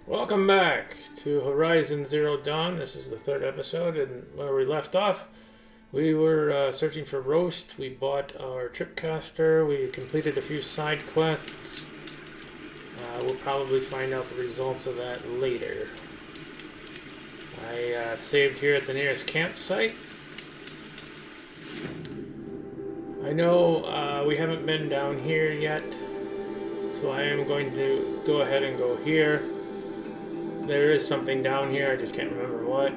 Welcome back to Horizon Zero Dawn. This is the third episode, and where we left off, we were searching for Roast. We bought our Tripcaster. We completed a few side quests. We'll probably find out the results of that later. I saved here at the nearest campsite. I know we haven't been down here yet, so I am going to go ahead and go here. There is something down here, I just can't remember what.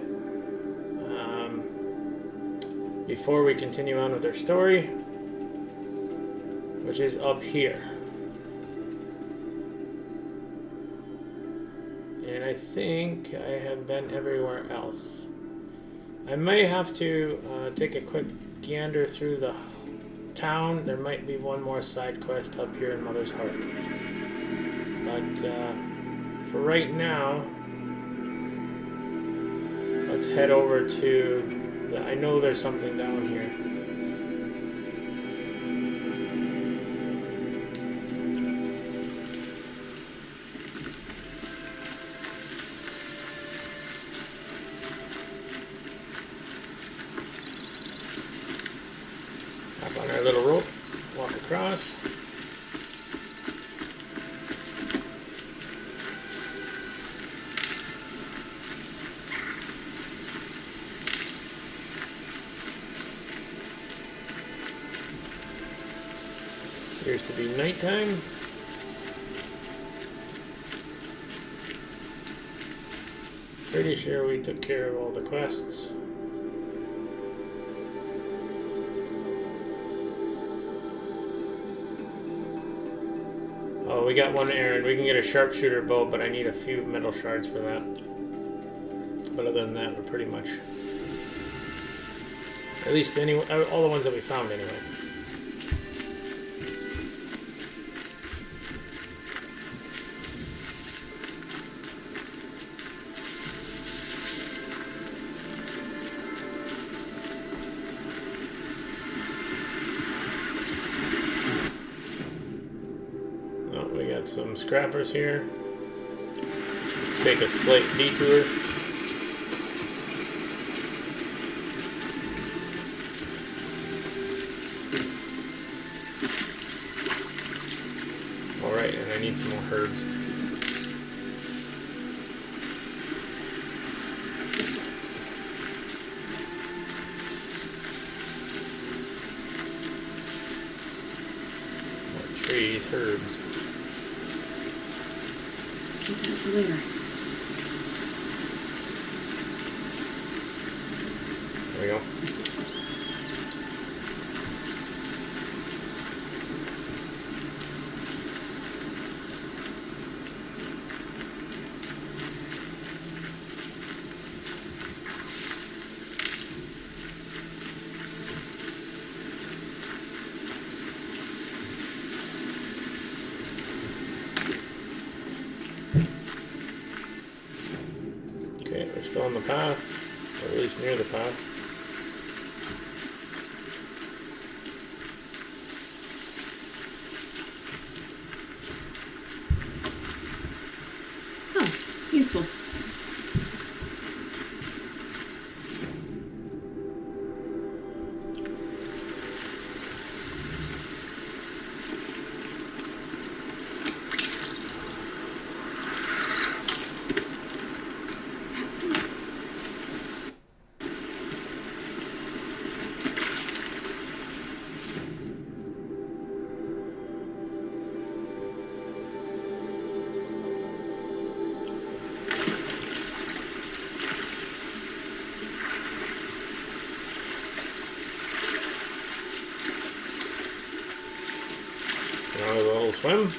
Before we continue on with our story, which is up here. And I think I have been everywhere else. I may have to take a quick gander through the town. There might be one more side quest up here in Mother's Heart. But for right now, let's head over to I know there's something down here. Hop on our little rope, walk across. Appears to be nighttime. Pretty sure we took care of all the quests. Oh, we got one errand. We can get a sharpshooter bow, but I need a few metal shards for that. But other than that, we're pretty much... At least all the ones that we found anyway. Some scrappers here. Let's take a slight detour. Alright, and I need some more herbs. More trees, herbs. Later. There we go. We're still on the path, or at least near the path. Oh, useful. Now a little swim.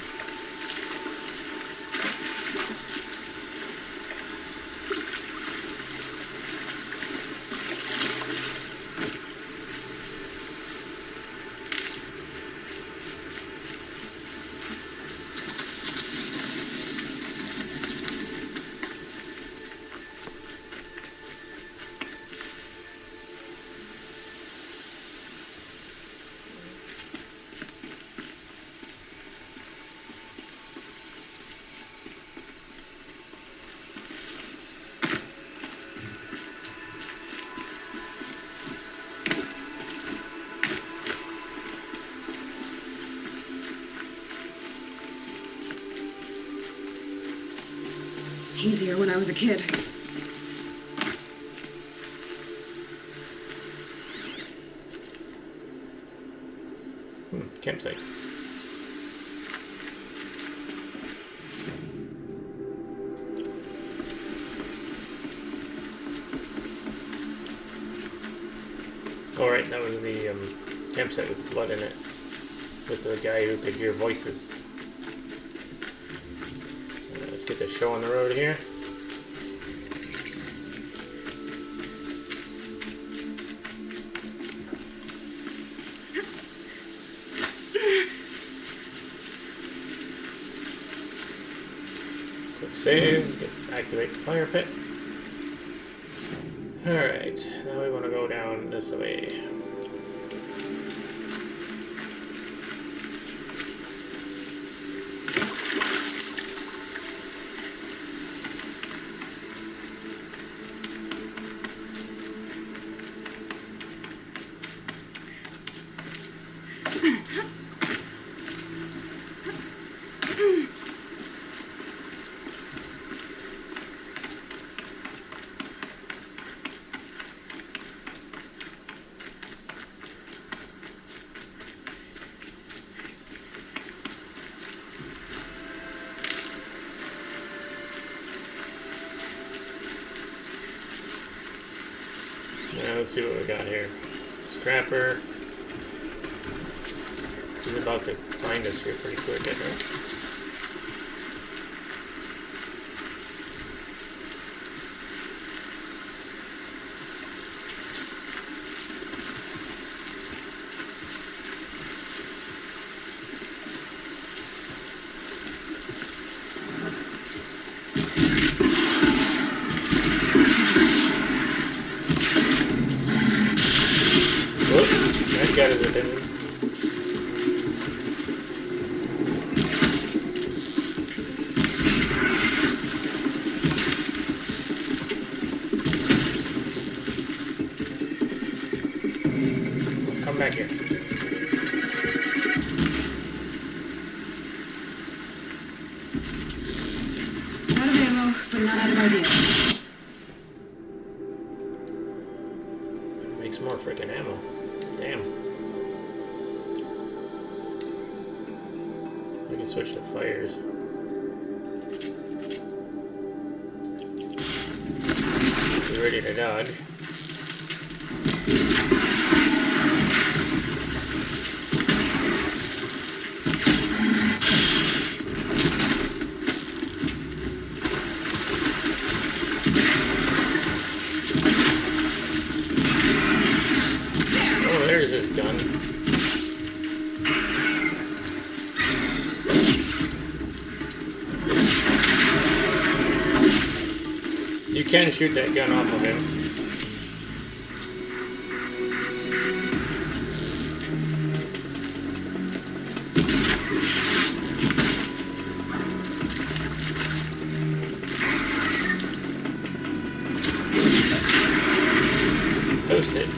easier when I was a kid. Campsite. Alright, that was the campsite with the blood in it. With the guy who could hear voices. Let's get the show on the road here. Quick save, activate the fire pit. Alright, now we want to go down this way. Now let's see what we got here. Scrapper. She's about to find us here pretty quick, I think. That got his attention. Come back here. Out of ammo, but not out of ideas. Makes more freaking ammo. Damn. We can switch to fires. Be ready to dodge. Oh, there's this gun. You can shoot that gun off of him. Toast it.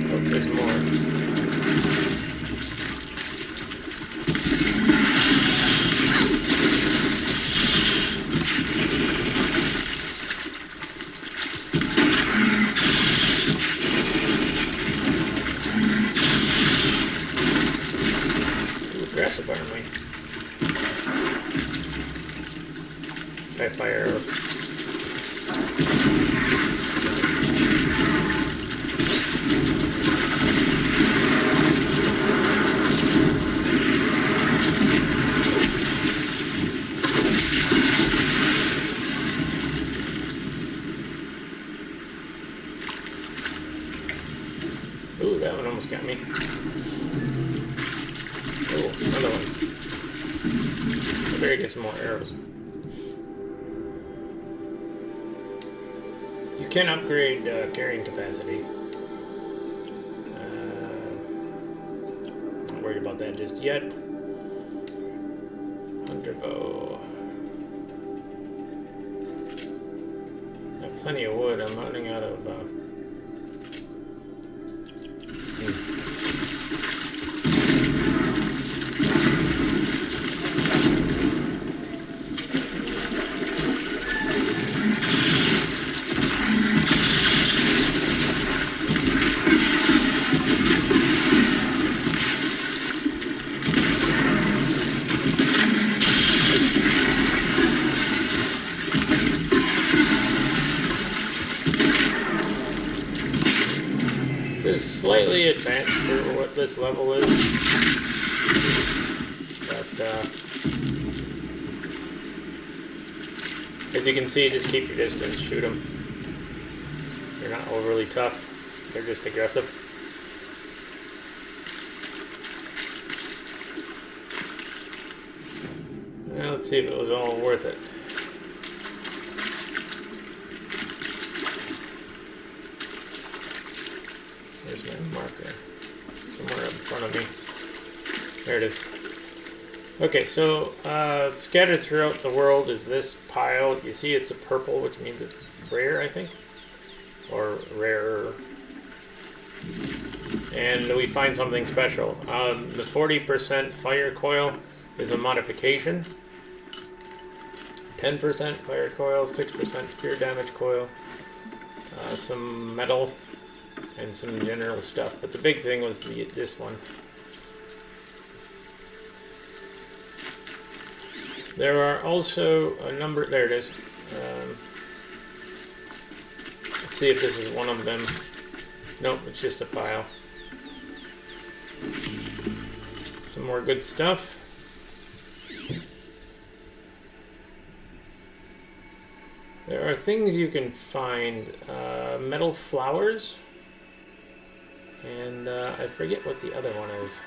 Oh, there's more. Aggressive, aren't we? Try fire. Ooh, that one almost got me. Oh, another one. I better get some more arrows. You can upgrade carrying capacity. Not worried about that just yet. Hunter bow. Got plenty of wood. I'm running out of is slightly advanced for what this level is, but as you can see, just keep your distance, shoot them. They're not overly tough, they're just aggressive. Well, let's see if it was all worth it. There's my marker. Somewhere up in front of me. There it is. Okay, so scattered throughout the world is this pile. You see it's a purple, which means it's rare, I think. Or rarer. And we find something special. The 40% fire coil is a modification. 10% fire coil, 6% spear damage coil, some metal, and some general stuff. But the big thing was this one. There are also a number. There it is. Let's see if this is one of them. Nope, it's just a pile. Some more good stuff. There are things you can find. Metal flowers. And I forget what the other one is.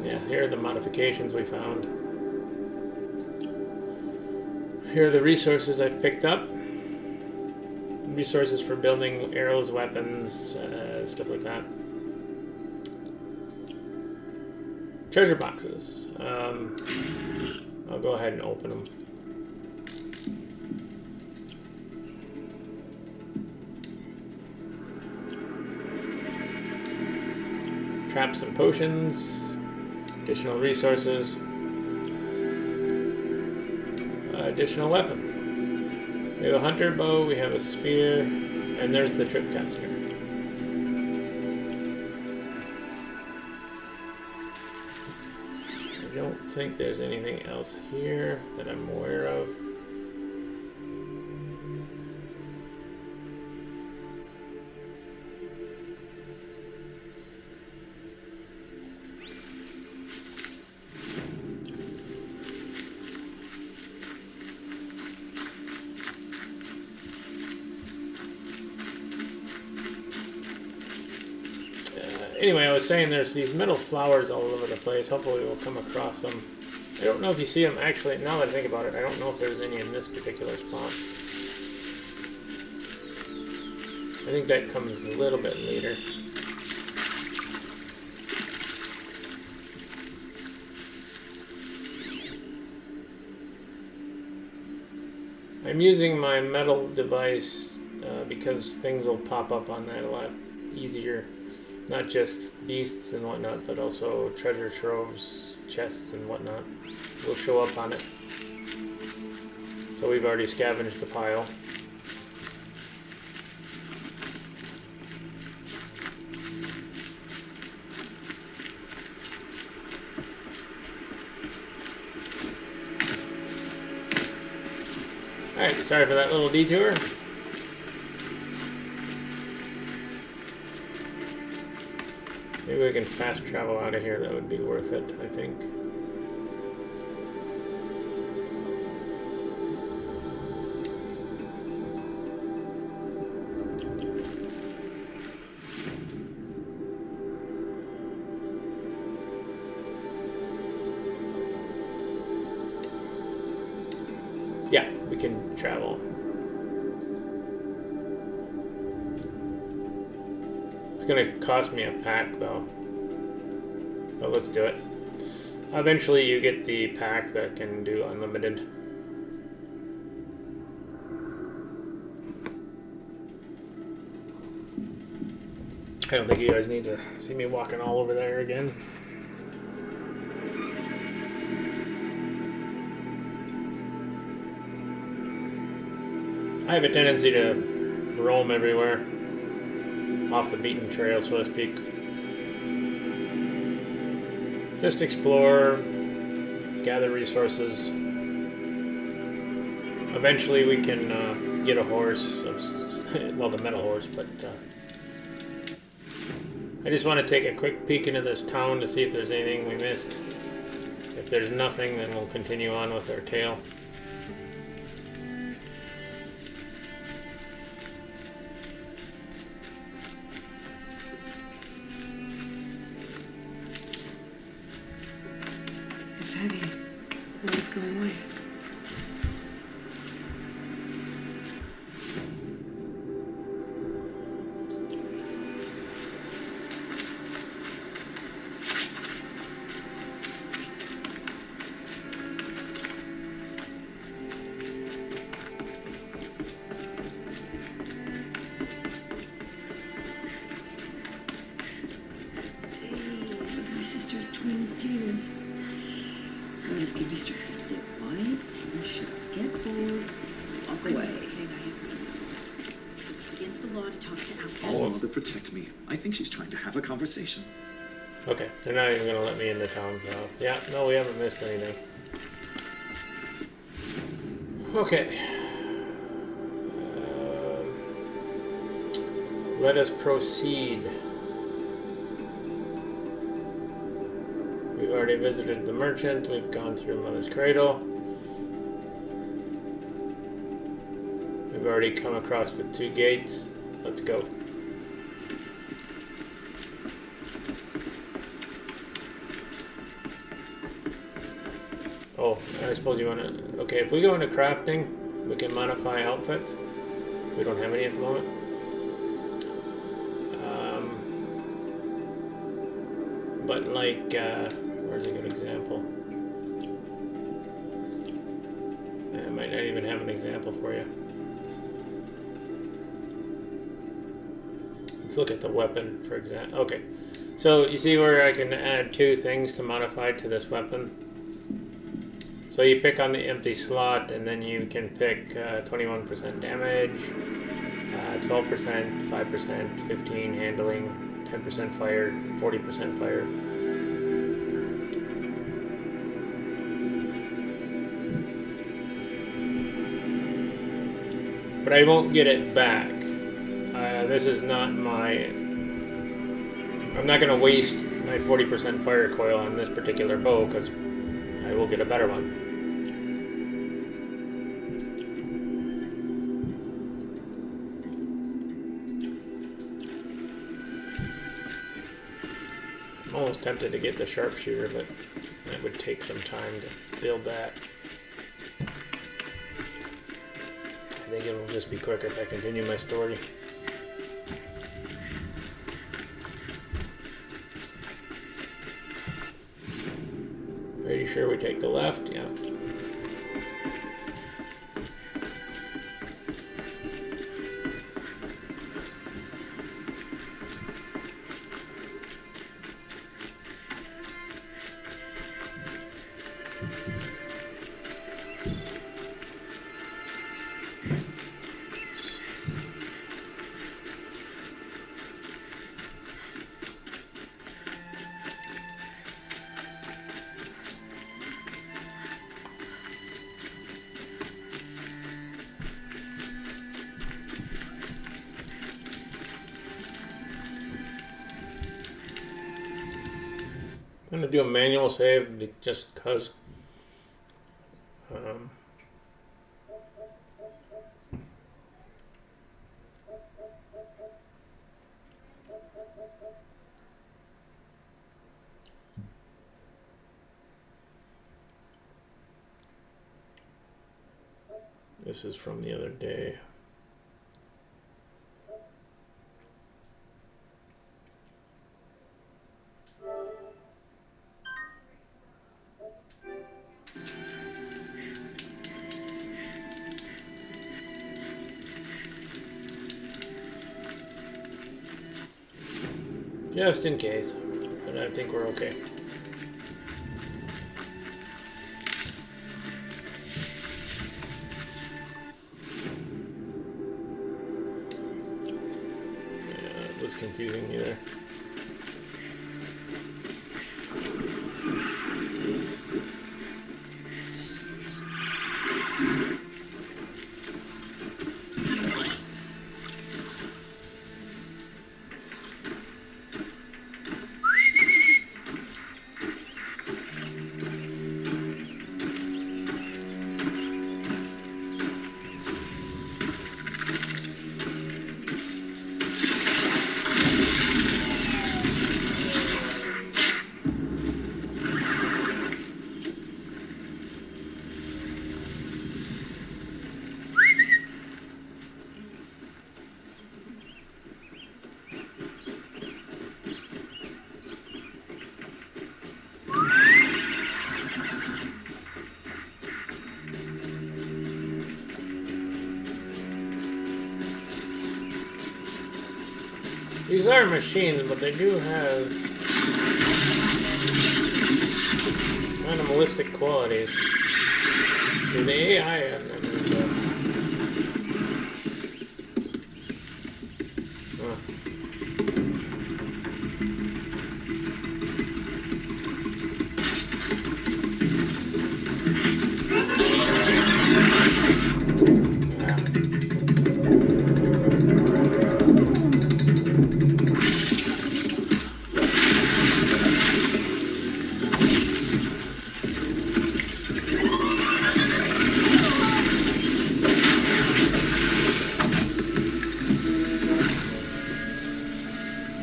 Yeah, here are the modifications we found. Here are the resources I've picked up. Resources for building arrows, weapons, stuff like that. Treasure boxes. I'll go ahead and open them. Traps and potions. Additional resources. Additional weapons. We have a hunter bow, we have a spear, and there's the tripcaster. I don't think there's anything else here that I'm aware of. Anyway, I was saying there's these metal flowers all over the place. Hopefully we'll come across them. I don't know if you see them actually. Now that I think about it, I don't know if there's any in this particular spot. I think that comes a little bit later. I'm using my metal device because things will pop up on that a lot easier. Not just beasts and whatnot, but also treasure troves, chests and whatnot will show up on it. So we've already scavenged the pile. Alright, sorry for that little detour. Maybe we can fast travel out of here. That would be worth it, I think. Yeah, we can travel. It's gonna cost me a pack though. But let's do it. Eventually you get the pack that can do unlimited. I don't think you guys need to see me walking all over there again. I have a tendency to roam everywhere, off the beaten trail, so to speak. Just explore, gather resources. Eventually we can get a horse, well, the metal horse, but I just want to take a quick peek into this town to see if there's anything we missed. If there's nothing, then we'll continue on with our tale. It's heavy. What's going white? Twins too. Let's give Mr. Stay quiet. You should get bored. Walk away. It's against the law to talk to outcasts. Oh, mother, protect me. I think she's trying to have a conversation. Okay, they're not even gonna let me into town, so yeah, no, we haven't missed anything. Okay. Let us proceed. We've already visited the merchant, we've gone through Mother's Cradle. We've already come across the 2 gates. Let's go. Oh, I suppose you want to... Okay, if we go into crafting, we can modify outfits. We don't have any at the moment. But like, where's a good example? I might not even have an example for you. Let's look at the weapon, for example. Okay, so you see where I can add 2 things to modify to this weapon? So you pick on the empty slot, and then you can pick 21% damage, 12%, 5%, 15% handling, 10% fire, 40% fire. But I won't get it back. This is not my... I'm not going to waste my 40% fire coil on this particular bow, because I will get a better one. I'm almost tempted to get the sharpshooter, but that would take some time to build that. I think it will just be quicker if I continue my story. Pretty sure we take the left, yeah. I'm going to do a manual save just because. This is from the other day. Just in case, but I think we're okay. Yeah, it was confusing me there. . These are machines, but they do have animalistic qualities. See, the AI in them is,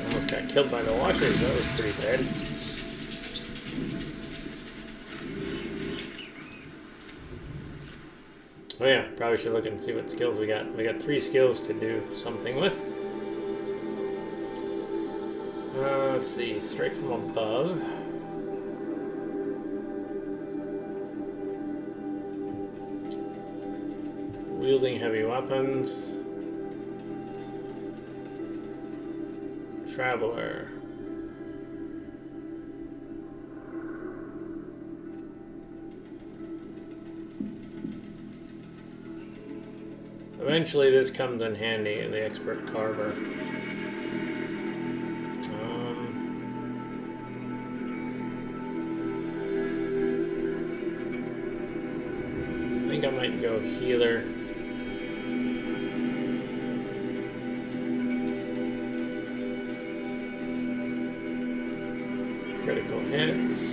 almost got killed by the washers. That was pretty bad. Oh yeah, probably should look and see what skills we got. We got 3 skills to do something with. Let's see, strike from above. Wielding heavy weapons. Traveler. Eventually this comes in handy in the expert carver. I think I might go healer. Critical hits.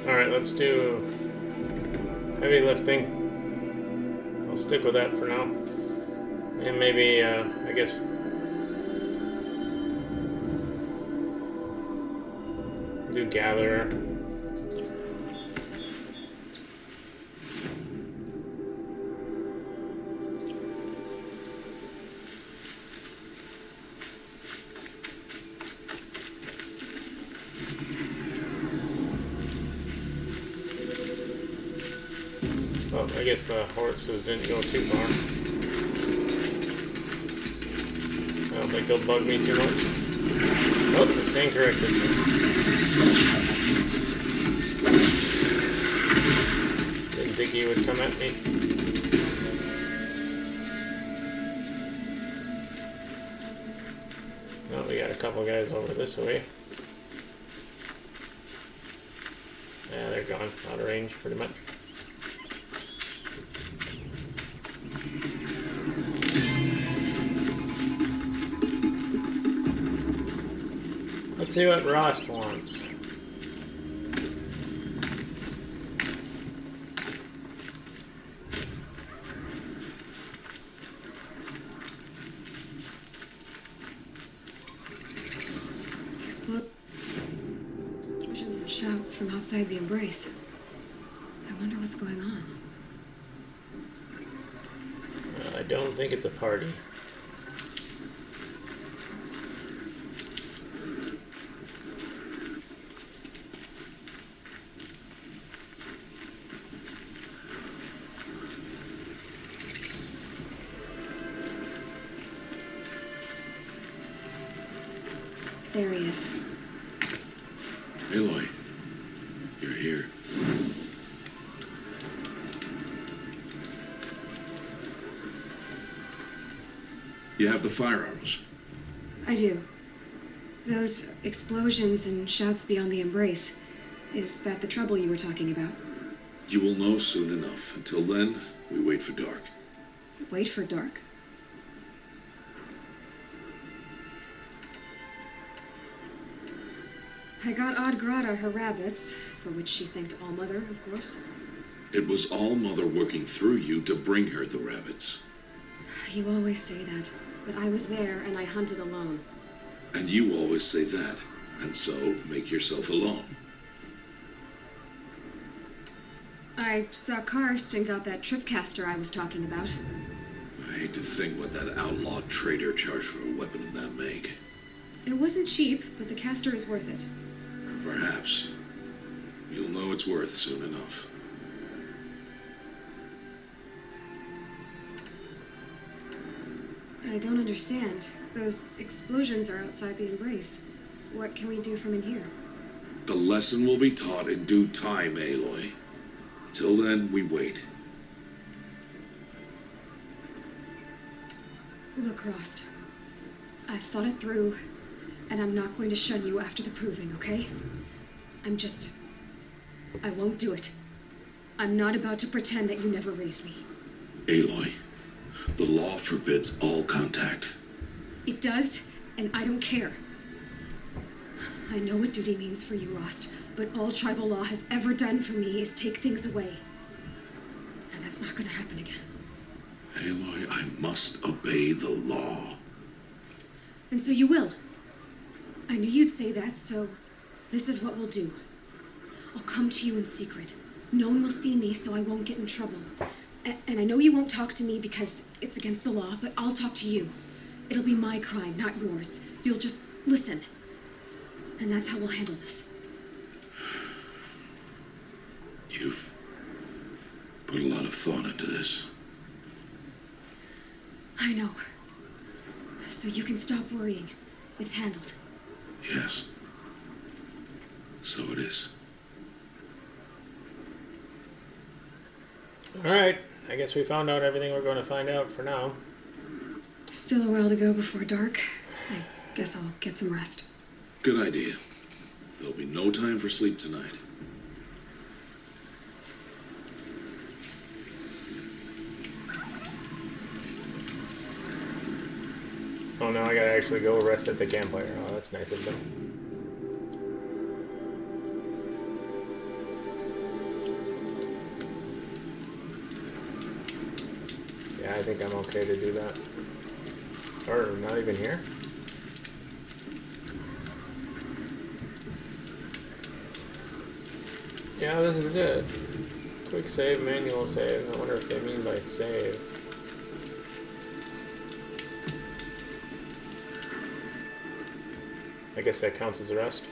Alright, let's do heavy lifting. I'll stick with that for now. And maybe, I guess, do gatherer. Oh, I guess the horses didn't go too far. I don't think they'll bug me too much. Oh, stand corrected. Didn't think he would come at me. Oh, we got a couple guys over this way. Yeah, they're gone. Out of range, pretty much. Let's see what Rost wants. Explosions and shouts from outside the embrace. I wonder what's going on. I don't think it's a party. There he is. Aloy, you're here. You have the fire arrows. I do. Those explosions and shouts beyond the embrace. Is that the trouble you were talking about? You will know soon enough. Until then, we wait for dark. Wait for dark. I got Odd Grata her rabbits, for which she thanked Allmother, of course. It was All-Mother working through you to bring her the rabbits. You always say that, but I was there and I hunted alone. And you always say that, and so make yourself alone. I saw Karst and got that tripcaster I was talking about. I hate to think what that outlawed trader charged for a weapon of that make. It wasn't cheap, but the caster is worth it. Perhaps. You'll know its worth soon enough. I don't understand. Those explosions are outside the embrace. What can we do from in here? The lesson will be taught in due time, Aloy. Till then, we wait. Look, Rost. I've thought it through, and I'm not going to shun you after the proving, okay? I won't do it. I'm not about to pretend that you never raised me. Aloy, the law forbids all contact. It does, and I don't care. I know what duty means for you, Rost, but all tribal law has ever done for me is take things away. And that's not gonna happen again. Aloy, I must obey the law. And so you will. I knew you'd say that, so this is what we'll do. I'll come to you in secret. No one will see me, so I won't get in trouble. And I know you won't talk to me because it's against the law, but I'll talk to you. It'll be my crime, not yours. You'll just listen. And that's how we'll handle this. You've put a lot of thought into this. I know. So you can stop worrying. It's handled. Yes. So it is. Alright, I guess we found out everything we're going to find out for now. Still a while to go before dark. I guess I'll get some rest. Good idea. There'll be no time for sleep tonight. Oh, now I gotta actually go rest at the campfire. Oh, that's nice of them. Yeah, I think I'm okay to do that. Or not even here? Yeah, this is it. Quick save, manual save. I wonder if they mean by save. I guess that counts as a rest.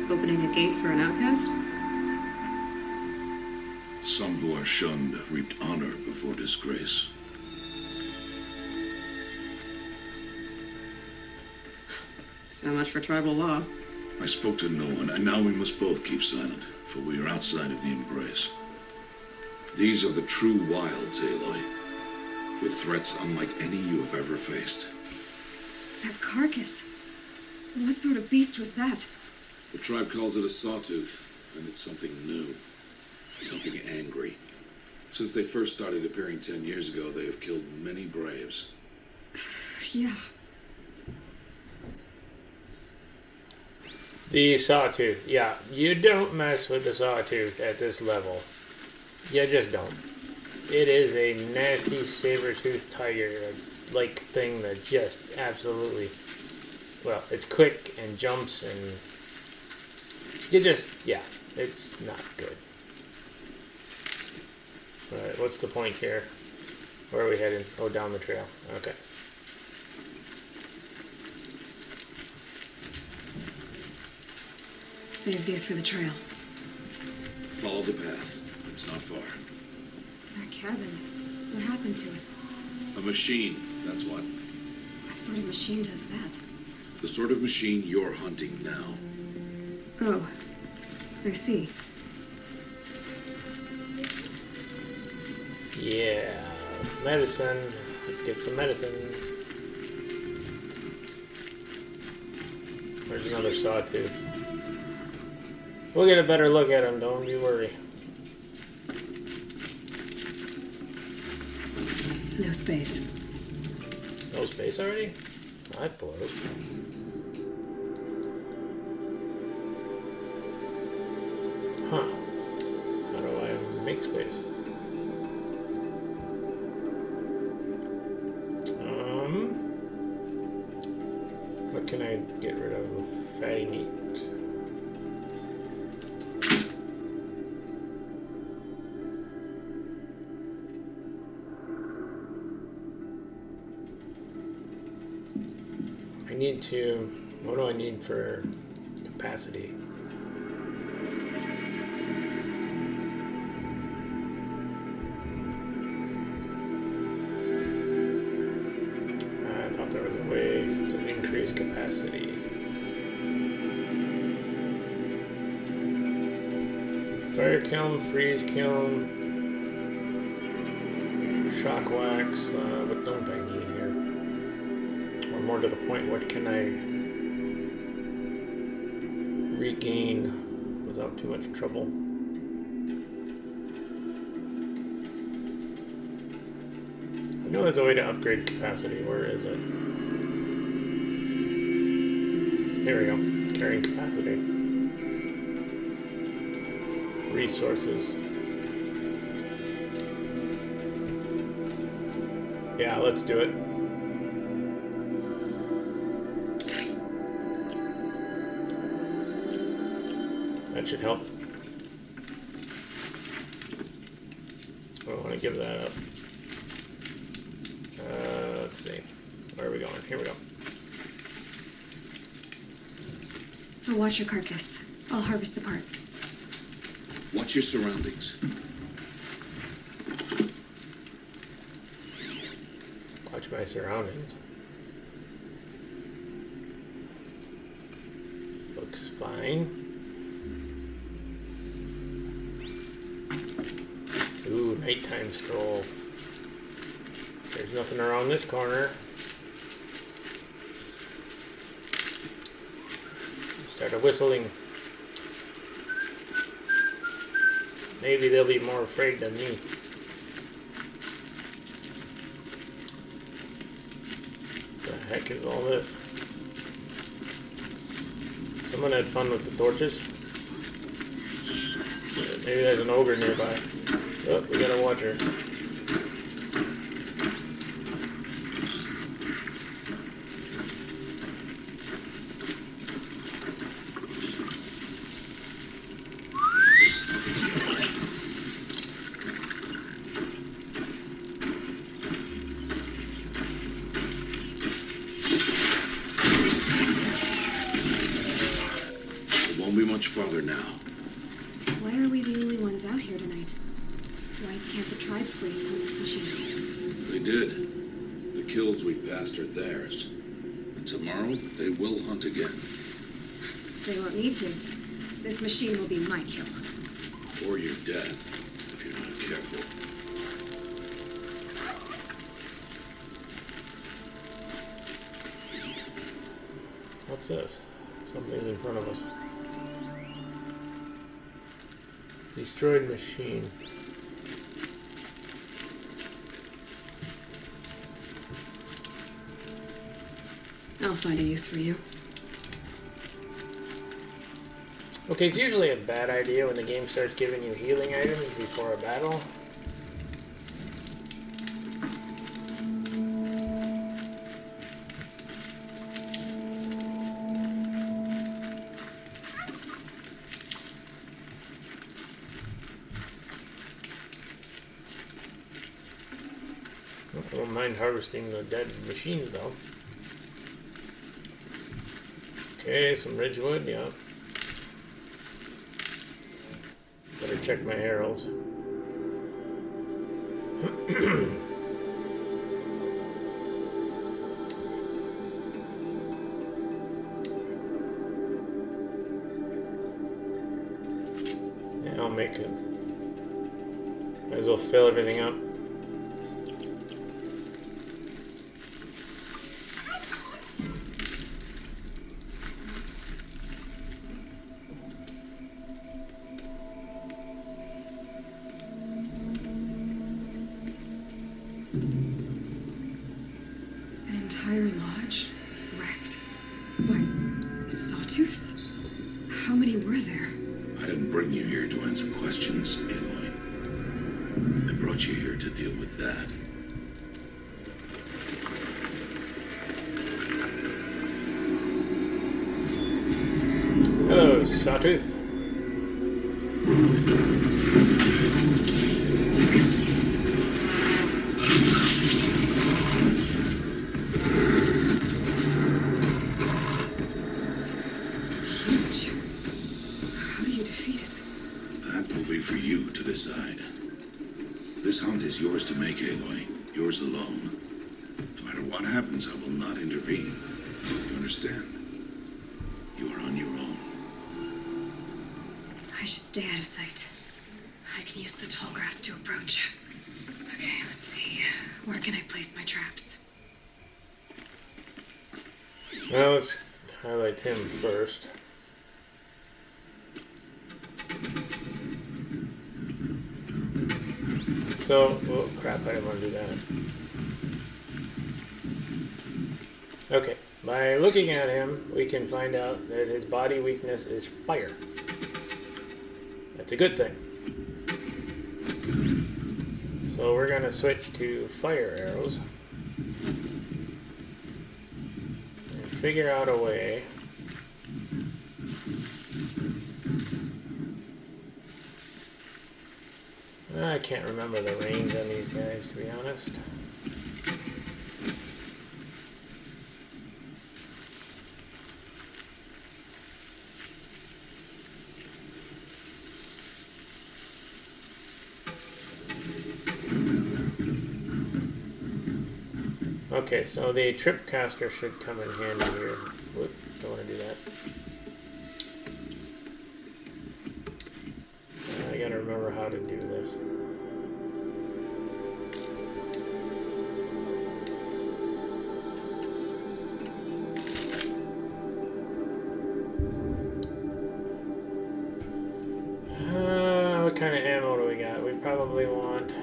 Opening a gate for an outcast? Some who are shunned reaped honor before disgrace. So much for tribal law. I spoke to no one, and now we must both keep silent, for we are outside of the embrace. These are the true wilds, Aloy, with threats unlike any you have ever faced. That carcass. What sort of beast was that? The tribe calls it a sawtooth, and it's something new. Something angry. Since they first started appearing 10 years ago, they have killed many braves. Yeah. The sawtooth. Yeah, you don't mess with the sawtooth at this level. You just don't. It is a nasty saber-toothed tiger-like thing that just absolutely well, it's quick and jumps and you just, yeah, it's not good. Alright, what's the point here? Where are we heading? Oh, down the trail. Okay. Save these for the trail. Follow the path. It's not far. That cabin. What happened to it? A machine, that's what. What sort of machine does that? The sort of machine you're hunting now. Oh, I see. Yeah, medicine. Let's get some medicine. There's another sawtooth. We'll get a better look at him, don't you worry. No space. No space already? That blows. Huh. How do I make space? What can I get rid of? Fatty meat. I need to, what do I need for capacity? I thought there was a way to increase capacity. Fire kiln, freeze kiln, shock wax, what don't I need here? Or more to the point, what can I regain without too much trouble? I know there's a way to upgrade capacity. Where is it? Here we go. Carrying capacity. Resources. Yeah, let's do it. That should help. I don't want to give that up. Let's see. Where are we going? Here we go. I'll watch your carcass. I'll harvest the parts. Watch your surroundings. Watch my surroundings. Looks fine. Ooh, nighttime stroll. There's nothing around this corner. Started whistling. Maybe they'll be more afraid than me. The heck is all this? Someone had fun with the torches. Maybe there's an ogre nearby. Oh, we gotta watch her. It won't be much farther now. Why are we the only ones out here tonight? Why can't the tribes blaze on this machine? They did. The kills we've passed are theirs. And tomorrow, they will hunt again. They won't need to. This machine will be my kill. Or your death, if you're not careful. What's this? Something's in front of us. Destroyed machine. I'll find a use for you. Okay, it's usually a bad idea when the game starts giving you healing items before a battle. I don't mind harvesting the dead machines though. Okay, some ridgewood, yeah. Better check my arrows. Yeah, I'll make it. Might as well fill everything up. An entire lodge wrecked by sawtooths? How many were there? I didn't bring you here to answer questions, Aloy. I brought you here to deal with that. Hello, Sawtooth. Huge. How do you defeat it? That will be for you to decide. This hunt is yours to make, Aloy. Yours alone. No matter what happens, I will not intervene. You understand? You are on your own. I should stay out of sight. I can use the tall grass to approach. Okay, let's see. Where can I place my traps? Well, let's highlight him first. So, oh crap, I didn't want to do that. Okay, by looking at him, we can find out that his body weakness is fire. That's a good thing. So we're going to switch to fire arrows. And figure out a way I can't remember the range on these guys, to be honest. Okay, so the tripcaster should come in handy here. Whoop, don't want to do that. I gotta remember how to do this. What kind of ammo do we got? We probably want...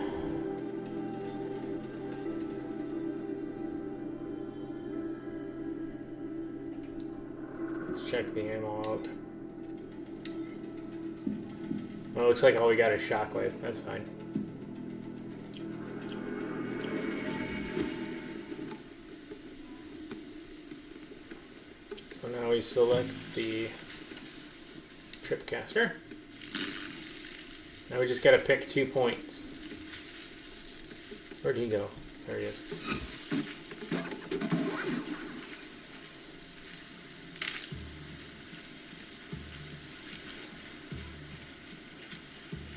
Let's check the ammo out. Well, it looks like all we got is shockwave. That's fine. So now we select the tripcaster. Now we just gotta pick 2 points. Where'd he go? There he is.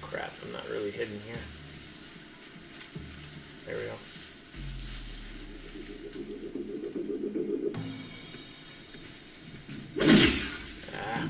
Crap, I'm not really hidden here. There we go. Ah.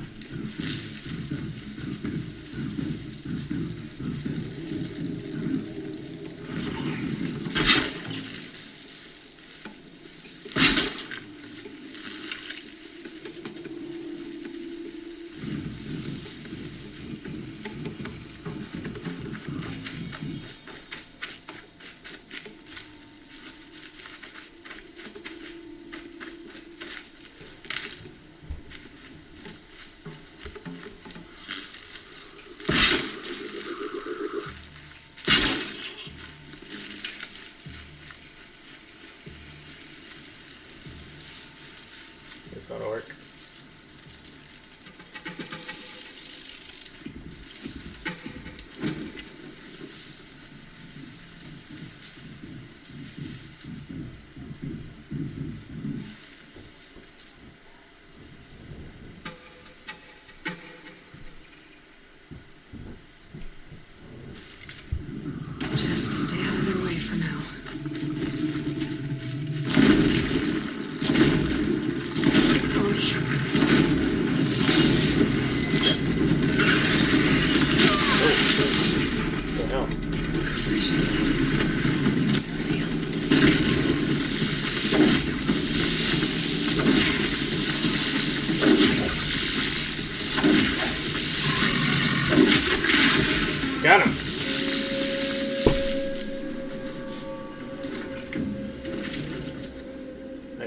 This ought to work.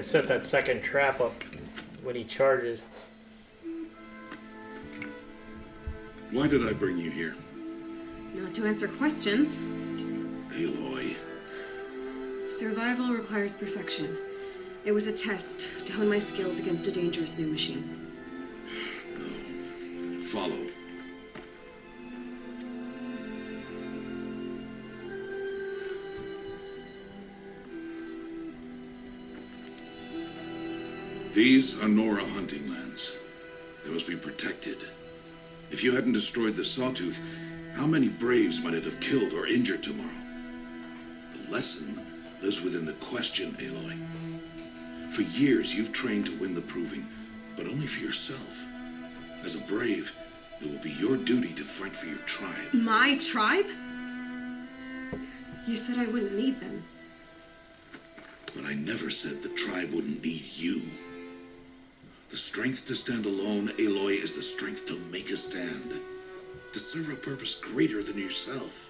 set that second trap up when he charges. Why did I bring you here? Not to answer questions. Aloy. Survival requires perfection. It was a test to hone my skills against a dangerous new machine. No. Follow. These are Nora hunting lands. They must be protected. If you hadn't destroyed the Sawtooth, how many Braves might it have killed or injured tomorrow? The lesson lives within the question, Aloy. For years, you've trained to win the Proving, but only for yourself. As a Brave, it will be your duty to fight for your tribe. My tribe? You said I wouldn't need them. But I never said the tribe wouldn't need you. The strength to stand alone, Aloy, is the strength to make a stand. To serve a purpose greater than yourself.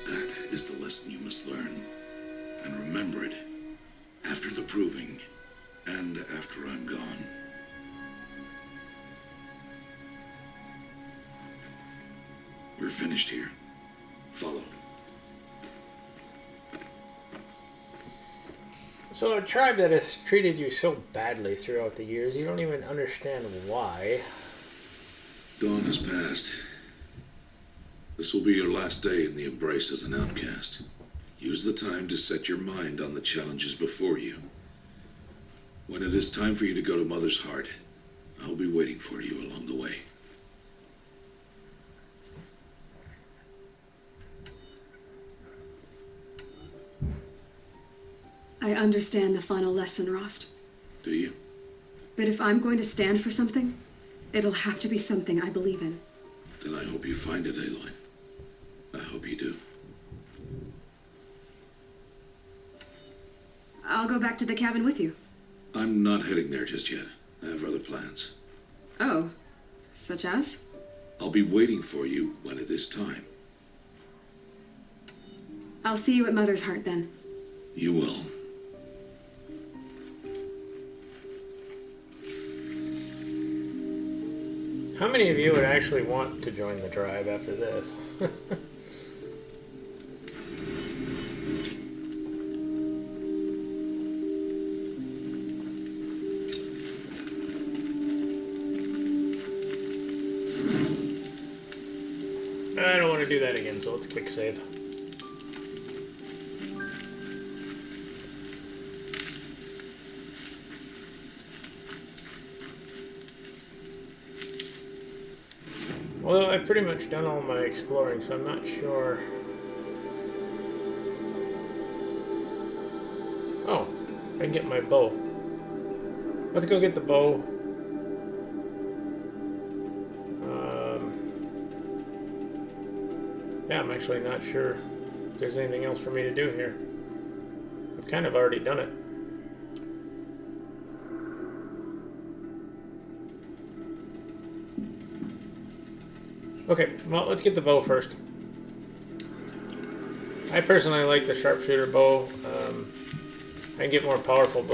That is the lesson you must learn. And remember it after the Proving and after I'm gone. We're finished here. Follow. So a tribe that has treated you so badly throughout the years, you don't even understand why. Dawn has passed. This will be your last day in the Embrace as an outcast. Use the time to set your mind on the challenges before you. When it is time for you to go to Mother's Heart, I'll be waiting for you along the way. I understand the final lesson, Rost. Do you? But if I'm going to stand for something, it'll have to be something I believe in. Then I hope you find it, Aloy. I hope you do. I'll go back to the cabin with you. I'm not heading there just yet. I have other plans. Oh, such as? I'll be waiting for you when it is time. I'll see you at Mother's Heart then. You will. How many of you would actually want to join the tribe after this? I don't want to do that again, so let's quick save. Well, I've pretty much done all my exploring, so I'm not sure. Oh, I can get my bow. Let's go get the bow. Yeah, I'm actually not sure if there's anything else for me to do here. I've kind of already done it. Okay, well, let's get the bow first. I personally like the sharpshooter bow. I can get more powerful,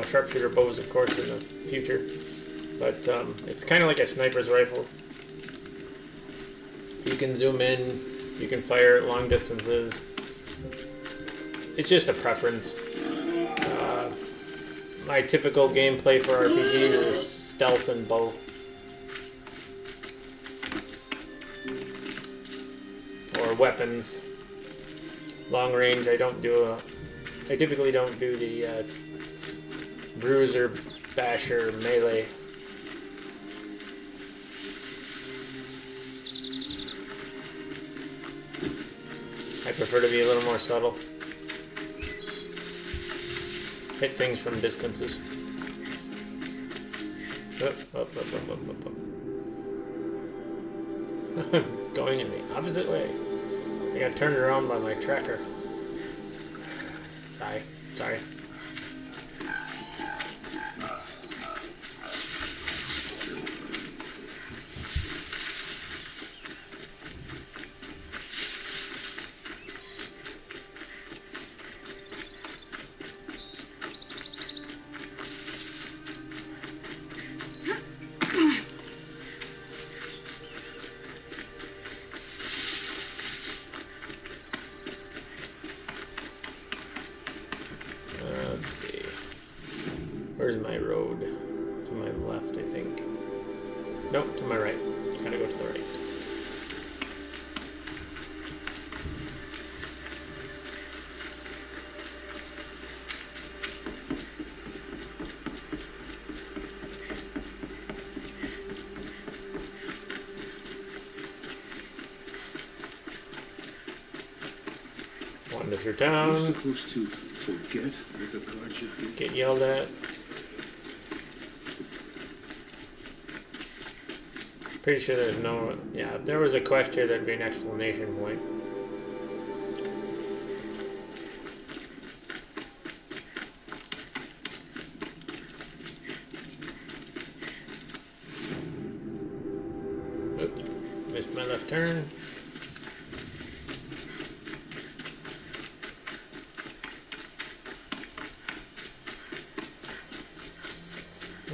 sharpshooter bows, of course, in the future. But it's kind of like a sniper's rifle. You can zoom in, you can fire at long distances. It's just a preference. My typical gameplay for RPGs is stealth and bow. Or weapons. Long range, I typically don't do the bruiser, basher, melee. I prefer to be a little more subtle. Hit things from distances. Up. Going in the opposite way. I got turned around by my tracker. Sorry. Where's my road? To my left, I think. Nope, to my right. Gotta go to the right. Wander through You're town, supposed to forget what the card should be. get yelled at. Pretty sure there's no... Yeah, if there was a quest here, there'd be an explanation point. Oop, missed my left turn.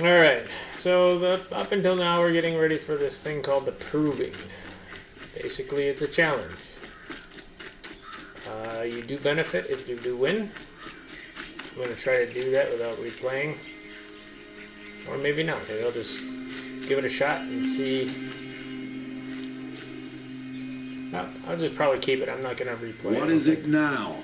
Alright, so up until now we're getting ready for this thing called the Proving. Basically, it's a challenge. You do benefit if you do win. I'm going to try to do that without replaying. Or maybe not. Maybe I'll just give it a shot and see. No, I'll just probably keep it. I'm not going to replay it. What is it now?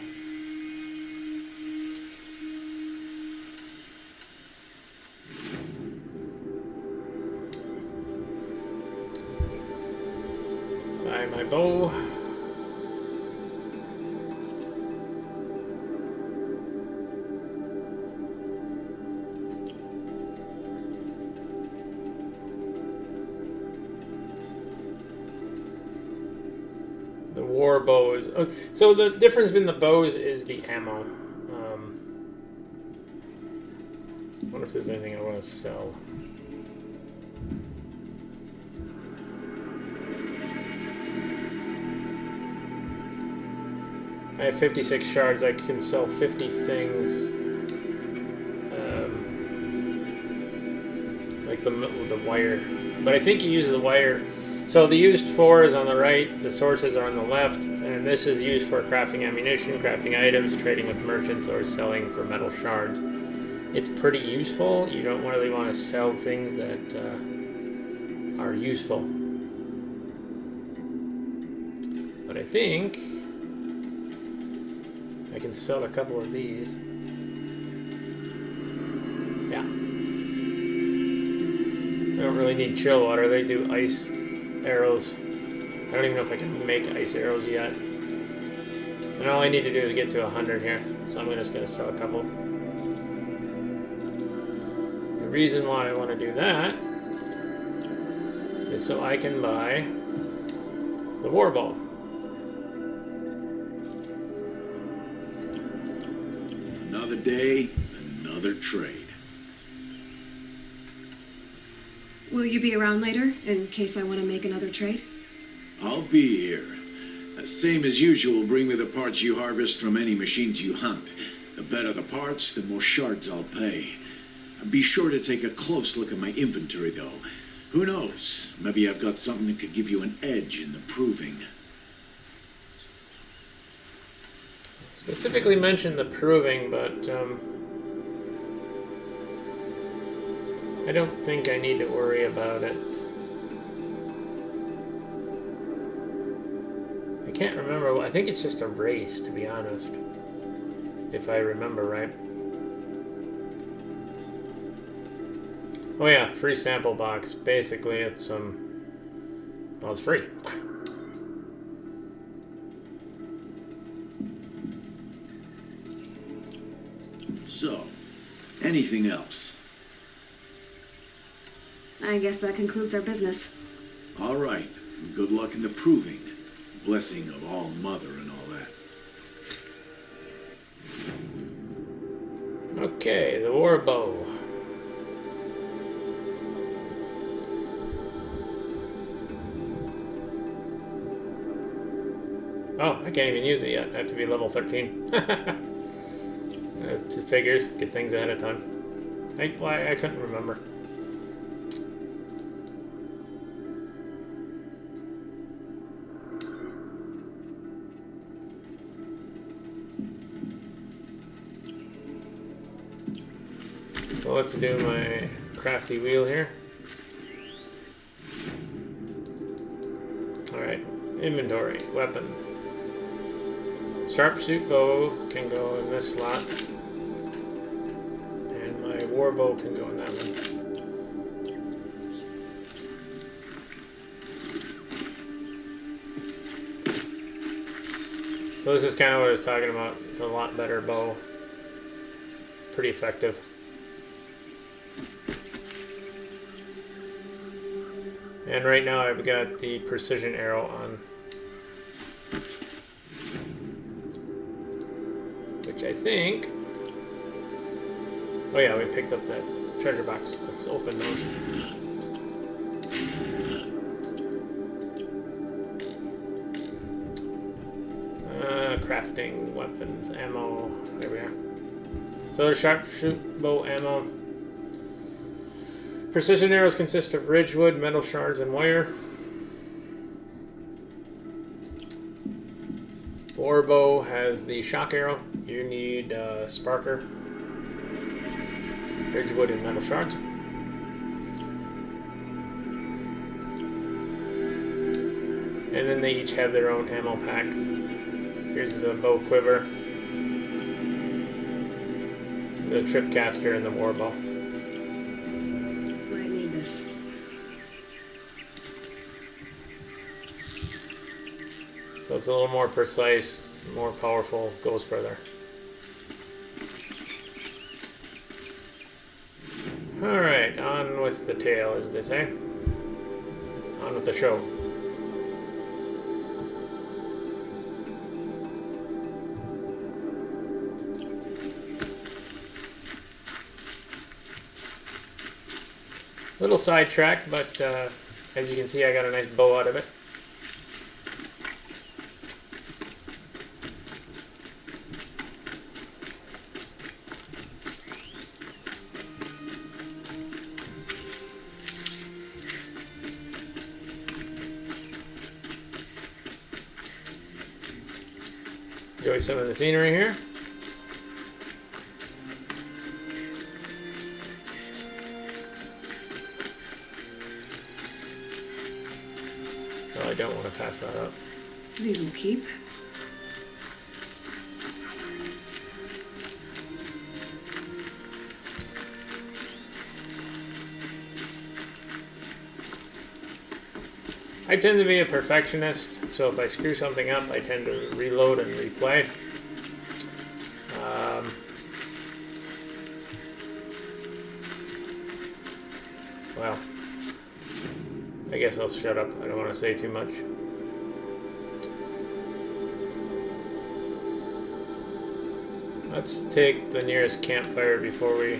Buy my bow. The war bow is... Oh, so the difference between the bows is the ammo. I wonder if there's anything I want to sell. I have 56 shards. I can sell 50 things. Like the wire. But I think you use the wire... So the used for is on the right, the sources are on the left, and this is used for crafting ammunition, crafting items, trading with merchants, or selling for metal shards. It's pretty useful. You don't really want to sell things that are useful. But I think I can sell a couple of these. Yeah. I don't really need chill water. They do ice arrows. I don't even know if I can make ice arrows yet. And all I need to do is get to 100 here. So I'm just going to sell a couple. The reason why I want to do that is so I can buy the war bow. Another day, another trade. Will you be around later, in case I want to make another trade? I'll be here. Same as usual, bring me the parts you harvest from any machines you hunt. The better the parts, the more shards I'll pay. Be sure to take a close look at my inventory, though. Who knows? Maybe I've got something that could give you an edge in the Proving. Specifically mentioned the Proving, but I don't think I need to worry about it. I can't remember. I think it's just a race, to be honest. If I remember right. Oh yeah, free sample box. Basically, it's well, it's free. So, anything else? I guess that concludes our business. All right. Good luck in the Proving. Blessing of All Mother and all that. Okay, the war bow. Oh, I can't even use it yet. I have to be level 13. It figures, get things ahead of time. I couldn't remember. So let's do my crafty wheel here. Alright, inventory, weapons. Sharpshoot bow can go in this slot. And my war bow can go in that one. So this is kind of what I was talking about. It's a lot better bow. Pretty effective. And right now I've got the precision arrow on. Which I think... Oh yeah, we picked up that treasure box. Let's open those. Crafting, weapons, ammo. There we are. So there's sharpshoot bow ammo. Precision arrows consist of ridgewood, metal shards, and wire. War bow has the shock arrow. You need sparker, ridgewood, and metal shards. And then they each have their own ammo pack. Here's the bow quiver, the tripcaster, and the war bow. Might need this. So it's a little more precise, more powerful, goes further. Alright, on with the tale, as they say. On with the show. Little sidetrack, but as you can see, I got a nice bow out of it. Enjoy some of the scenery here. I don't want to pass that up. These will keep. I tend to be a perfectionist, so if I screw something up, I tend to reload and replay. Well, I guess I'll shut up. I don't want to say too much. Let's take the nearest campfire before we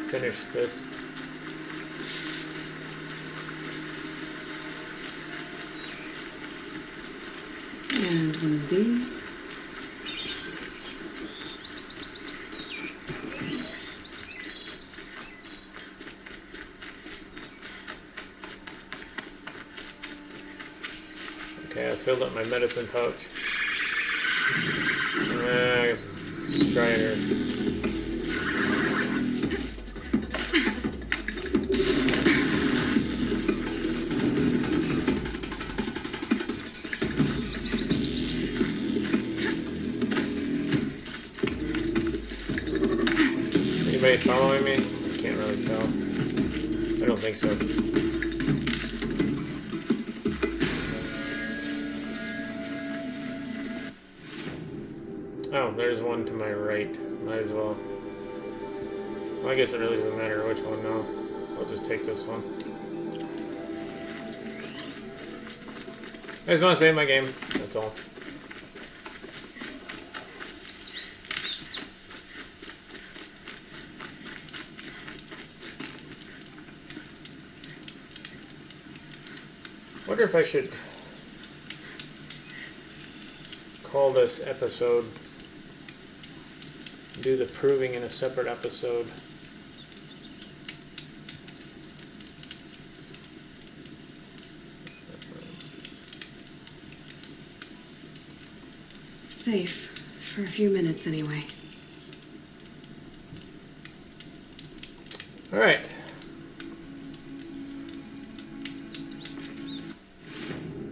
finish this. And one of these. Okay, I filled up my medicine pouch. Let's try her. Anybody following me? I can't really tell. I don't think so. Oh, there's one to my right. Might as well. Well, I guess it really doesn't matter which one now. I'll just take this one. I just want to save my game. That's all. Wonder if I should call this episode, do the proving in a separate episode. Safe. For a few minutes, anyway. All right.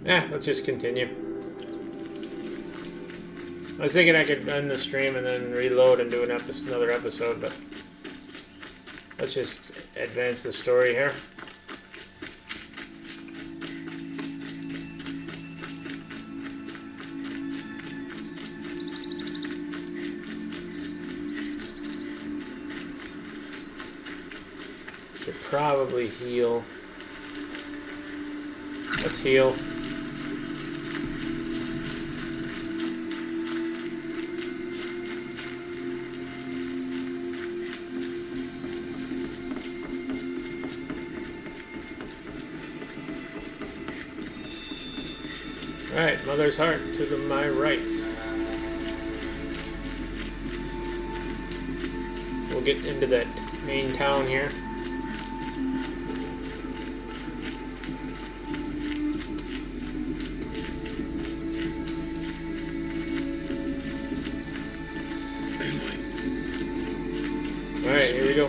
Let's just continue. I was thinking I could end the stream and then reload and do another episode, but let's just advance the story here. Should probably heal. Let's heal. Alright, Mother's Heart to my right. We'll get into that main town here. Alright, here we go.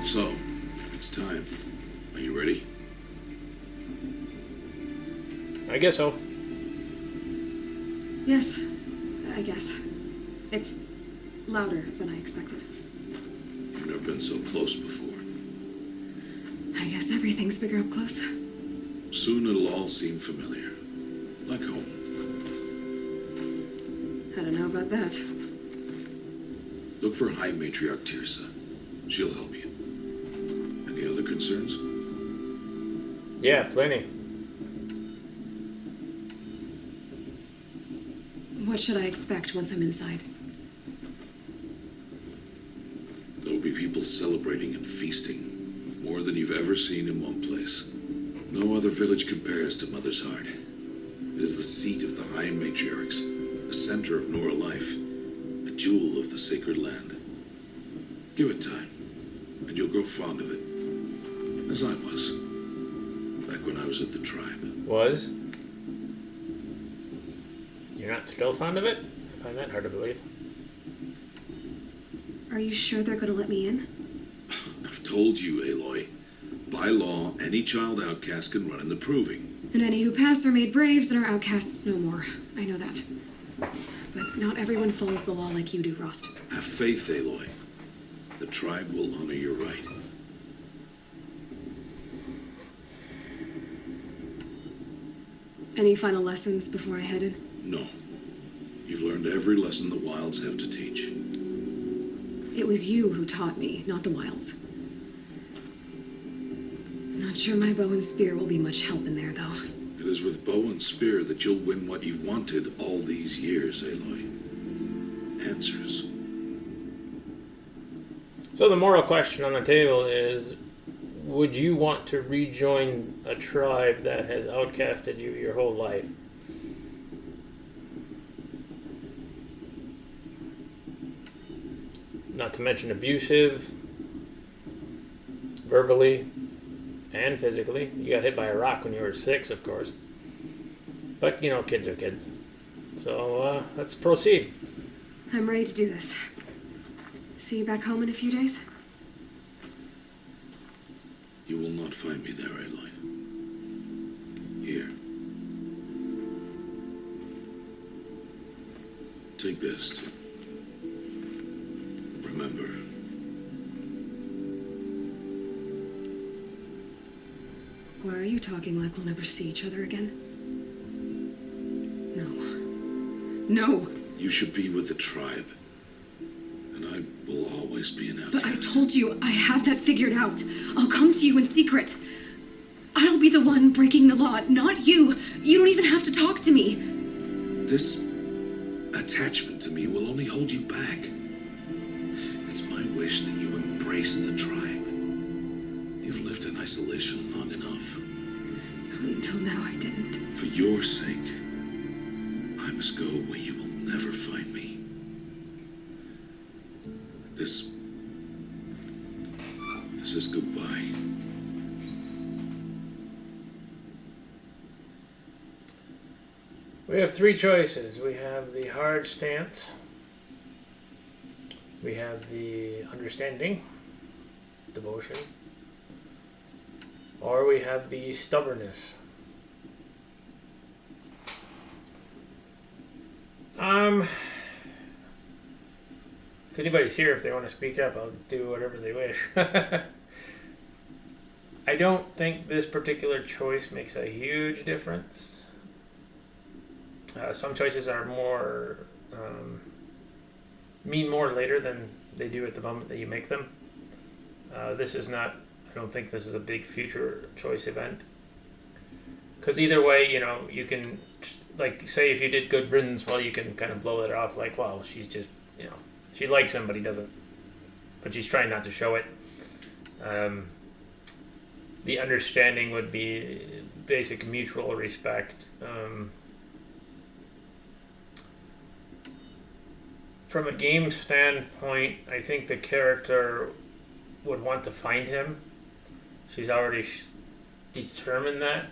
So, it's time. Are you ready? I guess so. Yes, I guess. It's louder than I expected. You've never been so close before. I guess everything's bigger up close. Soon it'll all seem familiar. Like home. I don't know about that. Look for High Matriarch Tirsa. She'll help you. Any other concerns? Yeah, plenty. What should I expect once I'm inside? There'll be people celebrating and feasting. More than you've ever seen in one place. No other village compares to Mother's Heart. It is the seat of the High Matriarchs, a center of Nora life, a jewel of the sacred land. Give it time, and you'll grow fond of it. As I was, back when I was at the tribe. Was? You're not still fond of it? I find that hard to believe. Are you sure they're gonna let me in? I've told you, Aloy. By law, any child outcast can run in the proving. And any who pass are made braves and are outcasts no more. I know that. But not everyone follows the law like you do, Rost. Have faith, Aloy. The tribe will honor your right. Any final lessons before I head in? No. You've learned every lesson the Wilds have to teach. It was you who taught me, not the Wilds. Not sure my bow and spear will be much help in there, though. It is with bow and spear that you'll win what you've wanted all these years, Aloy. Answers. So the moral question on the table is, would you want to rejoin a tribe that has outcasted you your whole life? Not to mention abusive, verbally, and physically. You got hit by a rock when you were 6, of course. But, you know, kids are kids. So, let's proceed. I'm ready to do this. See you back home in a few days? You will not find me there, Aloy. Here. Take this to remember. Why are you talking like we'll never see each other again? No. No! You should be with the tribe. And I will always be an outcast. But I told you, I have that figured out. I'll come to you in secret. I'll be the one breaking the law, not you. You don't even have to talk to me. This attachment to me will only hold you back. It's my wish that you embrace the tribe. You've lived in isolation long enough. Until now, I didn't. For your sake, I must go where you will never find me. This is goodbye. We have 3 choices. We have the hard stance, We have the understanding, devotion, or we have the stubbornness. If anybody's here, if they want to speak up, I'll do whatever they wish. I don't think this particular choice makes a huge difference. Some choices are more mean more later than they do at the moment that you make them. This is not. I don't think this is a big future choice event. Because either way, you know, you can, like, say if you did good riddance, well, you can kind of blow it off like, well, she's just, you know, she likes him, but he doesn't. But she's trying not to show it. The understanding would be basic mutual respect. From a game standpoint, I think the character would want to find him. She's already determined that.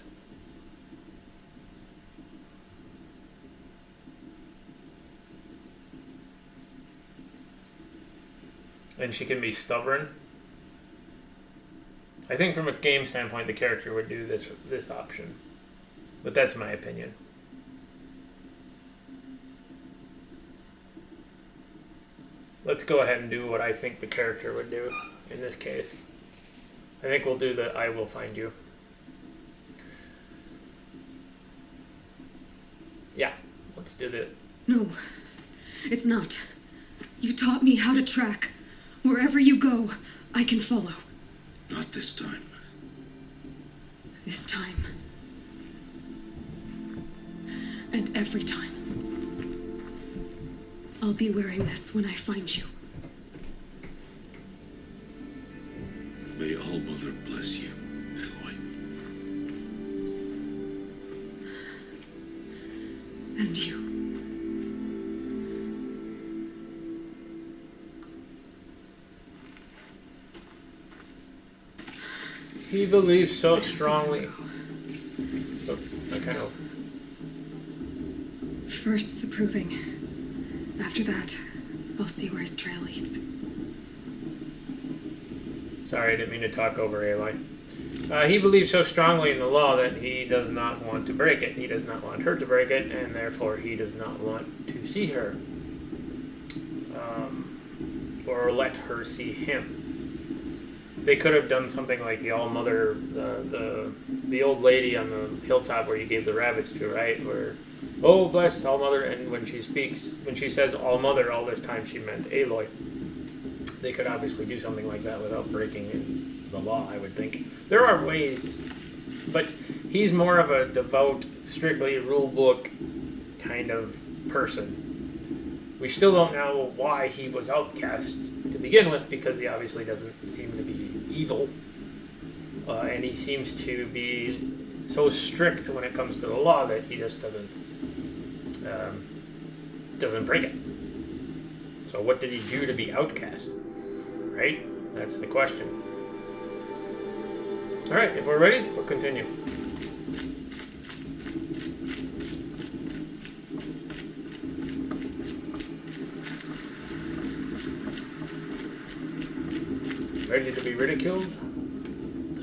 And she can be stubborn. I think from a game standpoint, the character would do this option. But that's my opinion. Let's go ahead and do what I think the character would do in this case. I think we'll do the I will find you. Yeah, let's do that. No, it's not. You taught me how to track. Wherever you go, I can follow. Not this time. This time. And every time. I'll be wearing this when I find you. May All Mother bless you, Aloy. And you. He believes so strongly. Oh, I kind of. First the proving. After that, I'll see where his trail leads. Sorry, I didn't mean to talk over Aloy. He believes so strongly in the law that he does not want to break it. He does not want her to break it, and therefore he does not want to see her. Or let her see him. They could have done something like the All Mother, the old lady on the hilltop where you gave the rabbits to, right? Where, oh, bless All Mother, and when she says All Mother, all this time she meant Aloy. They could obviously do something like that without breaking the law, I would think. There are ways, but he's more of a devout, strictly rule book kind of person. We still don't know why he was outcast to begin with, because he obviously doesn't seem to be evil. And he seems to be so strict when it comes to the law that he just doesn't break it. So what did he do to be outcast? Right? That's the question. Alright, if we're ready, we'll continue. Ready to be ridiculed?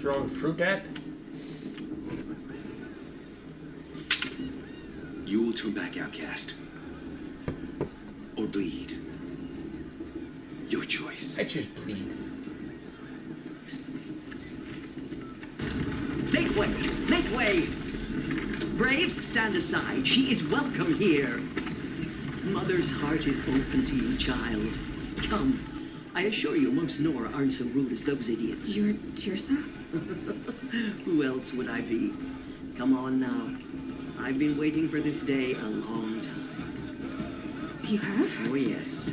Thrown fruit at? You will turn back, outcast. Or bleed. Your choice. I choose bleed. Make way! Make way! Braves, stand aside. She is welcome here. Mother's heart is open to you, child. Come. I assure you, most Nora aren't so rude as those idiots. You're Tirsa? Who else would I be? Come on now. I've been waiting for this day a long time. You have? Oh, yes.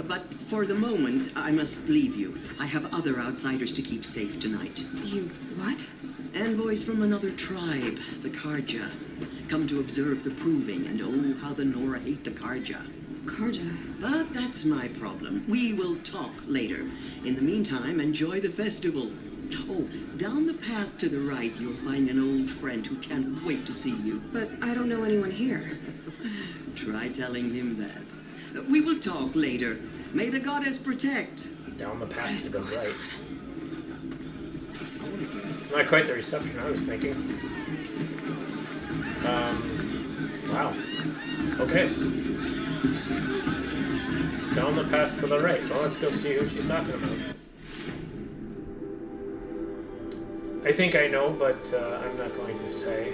But for the moment, I must leave you. I have other outsiders to keep safe tonight. You what? Envoys from another tribe, the Karja. Come to observe the proving, and oh, how the Nora hate the Karja. Karja? But that's my problem. We will talk later. In the meantime, enjoy the festival. Oh, down the path to the right, you'll find an old friend who can't wait to see you. But I don't know anyone here. Try telling him that. We will talk later. May the goddess protect. Down the path to the right. Not quite the reception I was thinking. Wow. Okay. Down the path to the right. Well, let's go see who she's talking about. I think I know, but I'm not going to say.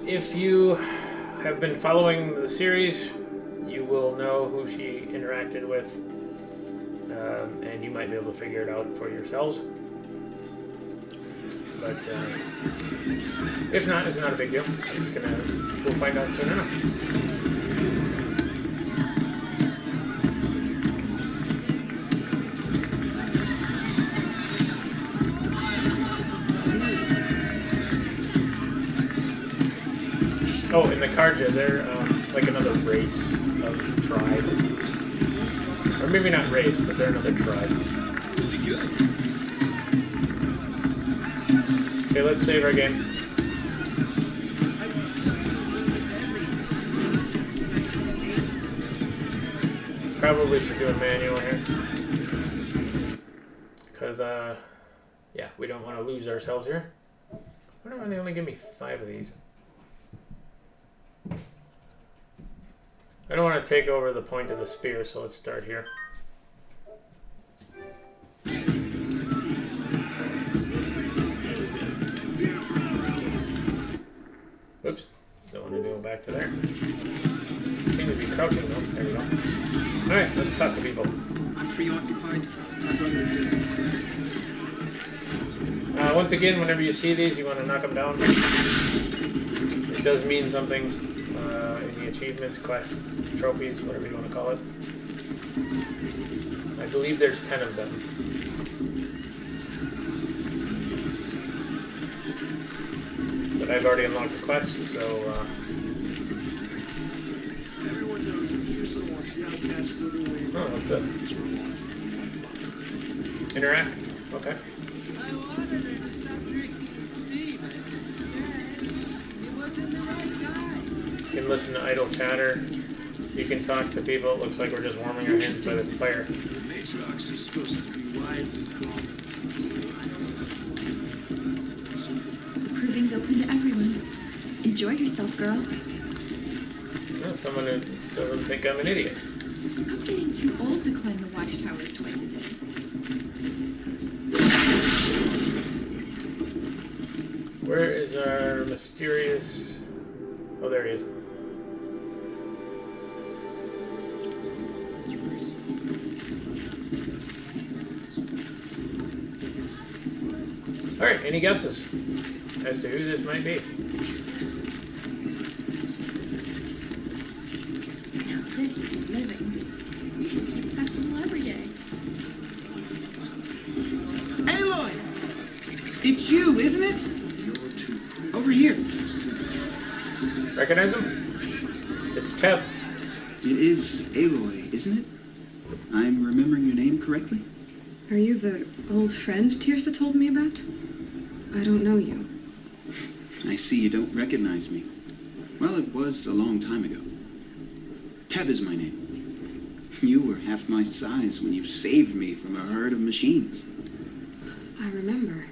If you have been following the series, you will know who she interacted with, and you might be able to figure it out for yourselves. But if not, it's not a big deal. We'll find out soon enough. Oh, and the Karja, they're like another race of tribe. Or maybe not race, but they're another tribe. Okay, let's save our game. Probably should do a manual here. Because, yeah, we don't want to lose ourselves here. I wonder why they only give me 5 of these. I don't want to take over the point of the spear, so let's start here. Whoops. Don't want to go back to there. They seem to be crouching though. There we go. Alright, let's talk to people. I'm preoccupied. My brother is ill. Once again, whenever you see these, you want to knock them down. It does mean something in the achievements, quests, trophies, whatever you want to call it. I believe there's 10 of them. But I've already unlocked the quest, so Everyone knows if you so wants the outcast for the way. oh, what's this? Interact. Okay. I wanted her to stop drinking Steve. He wasn't the right guy. You can listen to idle chatter. You can talk to people. It looks like we're just warming our hands by the fire. The Matrox is supposed to be wise and calm. The proving's open to everyone. Enjoy yourself, girl. Well, someone who doesn't think I'm an idiot. I'm getting too old to climb the watchtowers twice a day. Where is our mysterious... Oh, there he is. Alright, any guesses as to who this might be? Now this is living. We should be a festival every day. Aloy! It's you, isn't it? You're too quick. Over here. Recognize him? It's Teb. It is Aloy, isn't it? I'm remembering your name correctly? Are you the old friend Tirsa told me about? I don't know you. I see you don't recognize me. Well, it was a long time ago. Teb is my name. You were half my size when you saved me from a herd of machines. I remember.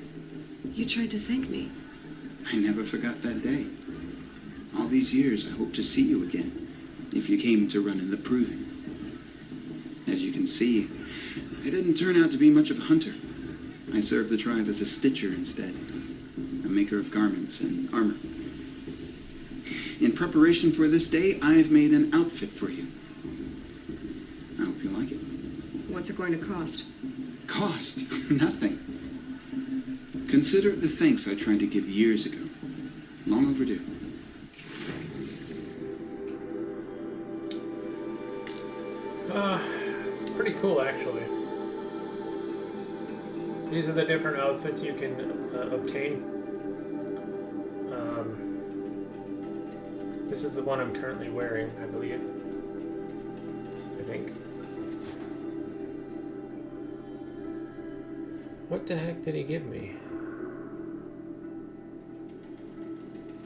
You tried to thank me. I never forgot that day. All these years, I hope to see you again, if you came to run in the proving. As you can see, I didn't turn out to be much of a hunter. I served the tribe as a stitcher instead, a maker of garments and armor. In preparation for this day, I've made an outfit for you. I hope you like it. What's it going to cost? Cost? Nothing. Consider the thanks I tried to give years ago. Long overdue. It's pretty cool, actually. These are the different outfits you can obtain. This is the one I'm currently wearing, I believe. I think. What the heck did he give me?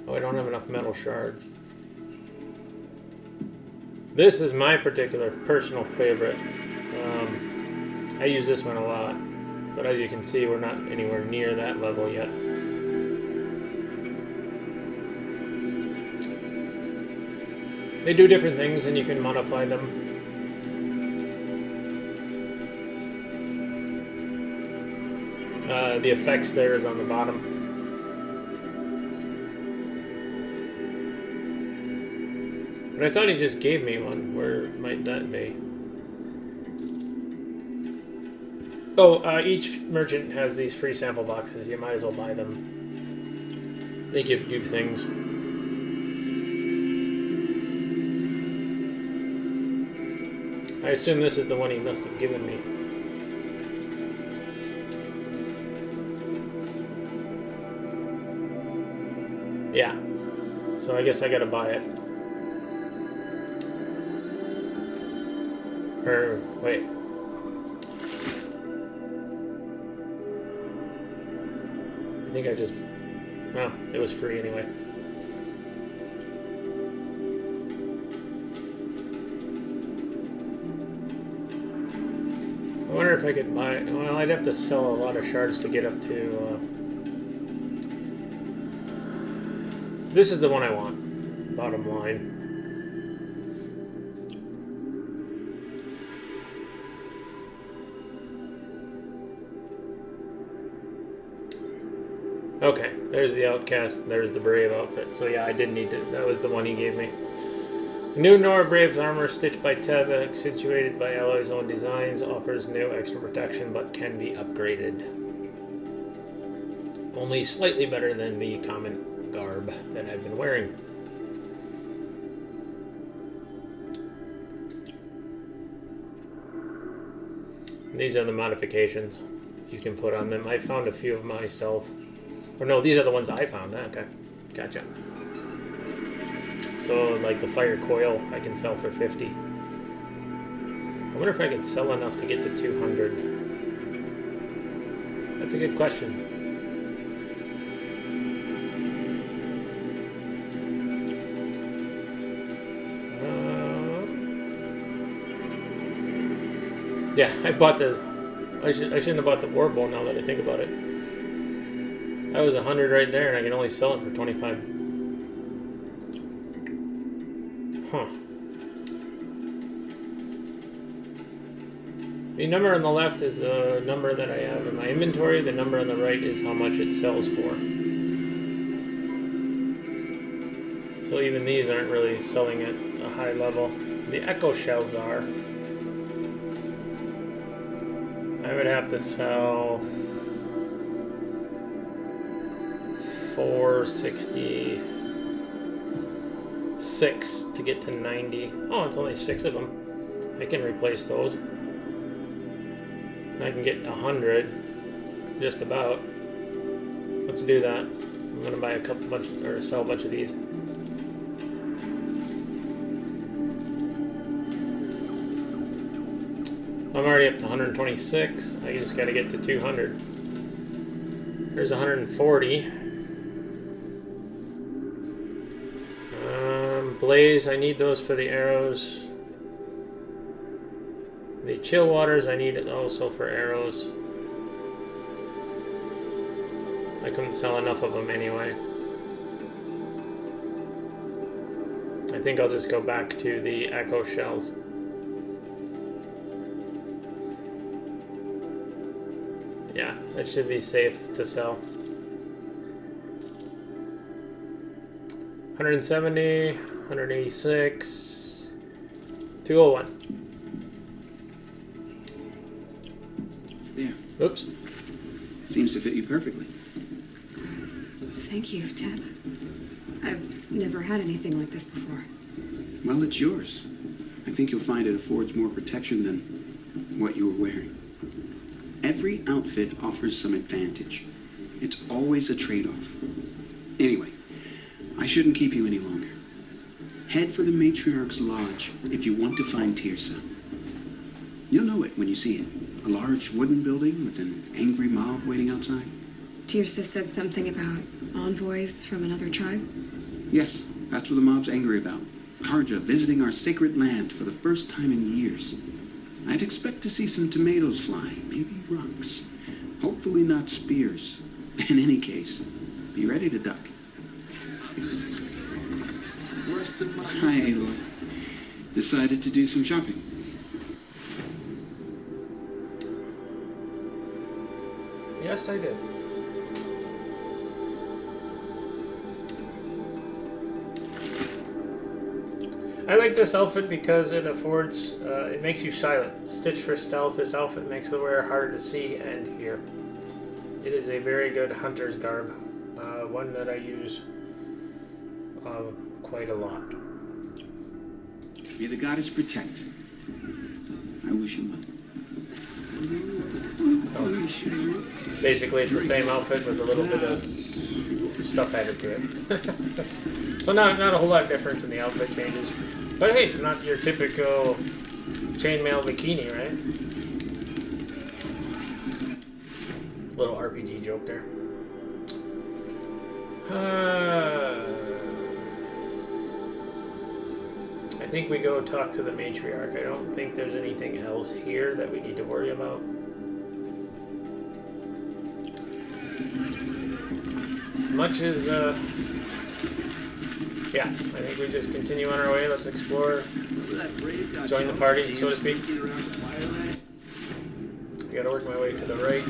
Oh, I don't have enough metal shards. This is my particular personal favorite. I use this one a lot, but as you can see, we're not anywhere near that level yet. They do different things and you can modify them. The effects there is on the bottom. But I thought he just gave me one. Where might that be? Oh, each merchant has these free sample boxes. You might as well buy them. They give you things. I assume this is the one he must have given me. Yeah. So I guess I gotta buy it. Or, wait. I think I just... Well, it was free anyway. I wonder if I could buy... Well, I'd have to sell a lot of shards to get up to... This is the one I want. Bottom line. Okay, there's the Outcast, there's the Brave outfit. So yeah, I did need to... That was the one he gave me. New Nora Brave's armor, stitched by Teva, accentuated by Alloy's own designs, offers no extra protection, but can be upgraded. Only slightly better than the common garb that I've been wearing. These are the modifications you can put on them. I found a few of myself. Or no, these are the ones I found. Okay, gotcha. So, like the fire coil, I can sell for 50. I wonder if I can sell enough to get to 200. That's a good question. Yeah, I bought the... I shouldn't have bought the Warbow now that I think about it. That was 100 right there, and I can only sell it for 25. Huh. The number on the left is the number that I have in my inventory. The number on the right is how much it sells for. So even these aren't really selling at a high level. The Echo Shells are. I would have to sell 466 to get to 90. Oh, it's only 6 of them. I can replace those. I can get 100, just about. Let's do that. I'm gonna buy or sell a bunch of these. I'm already up to 126. I just gotta get to 200. There's 140. Blaze, I need those for the arrows. The chill waters, I need it also for arrows. I couldn't sell enough of them anyway. I think I'll just go back to the Echo Shells. Yeah, that should be safe to sell. 170, 186, 201. There. Oops. Seems to fit you perfectly. Thank you, Ted. I've never had anything like this before. Well, it's yours. I think you'll find it affords more protection than what you were wearing. Every outfit offers some advantage. It's always a trade-off. Anyway, I shouldn't keep you any longer. Head for the Matriarch's Lodge if you want to find Teersa. You'll know it when you see it. A large wooden building with an angry mob waiting outside. Teersa said something about envoys from another tribe? Yes, that's what the mob's angry about. Carja visiting our sacred land for the first time in years. I'd expect to see some tomatoes fly, maybe rocks. Hopefully not spears. In any case, be ready to duck. Hi, Aloy. Decided to do some shopping. Yes, I did. I like this outfit because it affords, it makes you silent. Stitched for stealth, this outfit makes the wearer harder to see and hear. It is a very good hunter's garb, one that I use quite a lot. May the goddess protect. I wish you well. So, basically, it's the same outfit with a little bit of stuff added to it. So not a whole lot of difference in the outfit changes. But hey, it's not your typical chainmail bikini, right? Little RPG joke there. I think we go talk to the matriarch. I don't think there's anything else here that we need to worry about. As much as, yeah, I think we just continue on our way. Let's explore, join the party, so to speak. I gotta work my way to the right.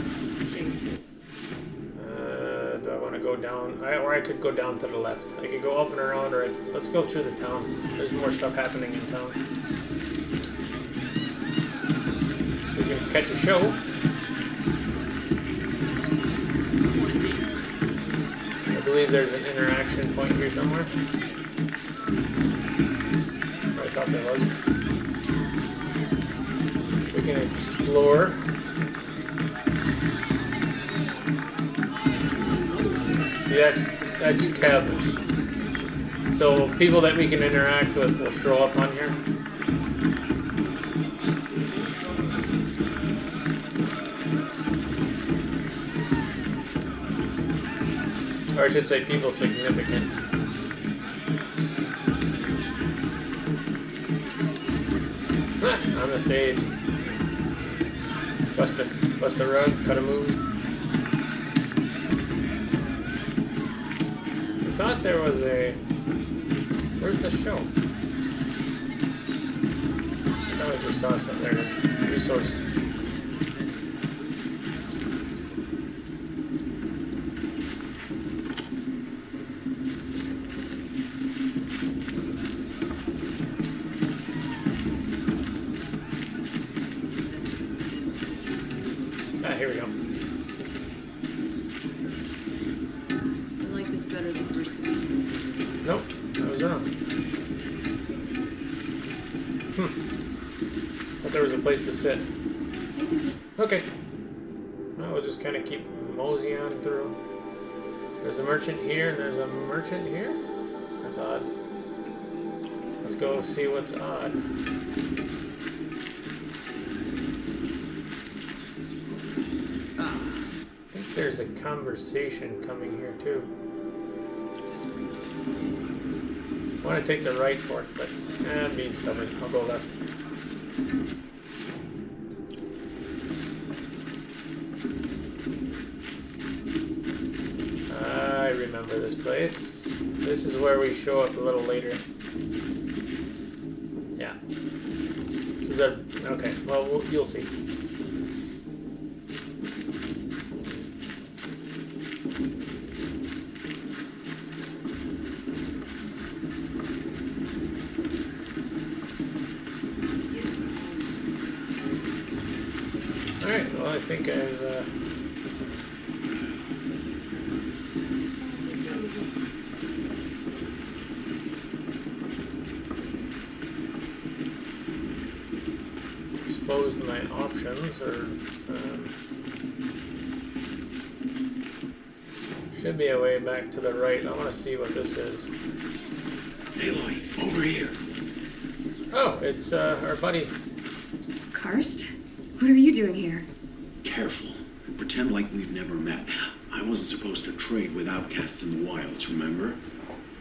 Do I want to go down? Or I could go down to the left. I could go up and around, or let's go through the town. There's more stuff happening in town. We can catch a show. I believe there's an interaction point here somewhere. I thought there was. We can explore. See, that's Teb. So people that we can interact with will show up on here. Or I should say people significant. On the stage. Bust a rug, cut a move. I thought there was a... Where's the show? I thought I just saw something. There it is. Resource. Ah, here we go. I like this better than first week. Nope, I was wrong. Thought there was a place to sit. Okay. Well, we'll just kind of keep moseying on through. There's a merchant here, and there's a merchant here? That's odd. Let's go see what's odd. I think there's a conversation coming here, too. I want to take the right for it, but I'm being stubborn. I'll go left. I remember this place. This is where we show up a little later. Yeah. This is a... Okay, well, you'll see. Alright, well, I think I've, exposed my options, or, should be a way back to the right. I want to see what this is. Aloy, over here. Oh, it's, our buddy. Karst? What are you doing here? Careful. Pretend like we've never met. I wasn't supposed to trade with outcasts in the wilds, remember?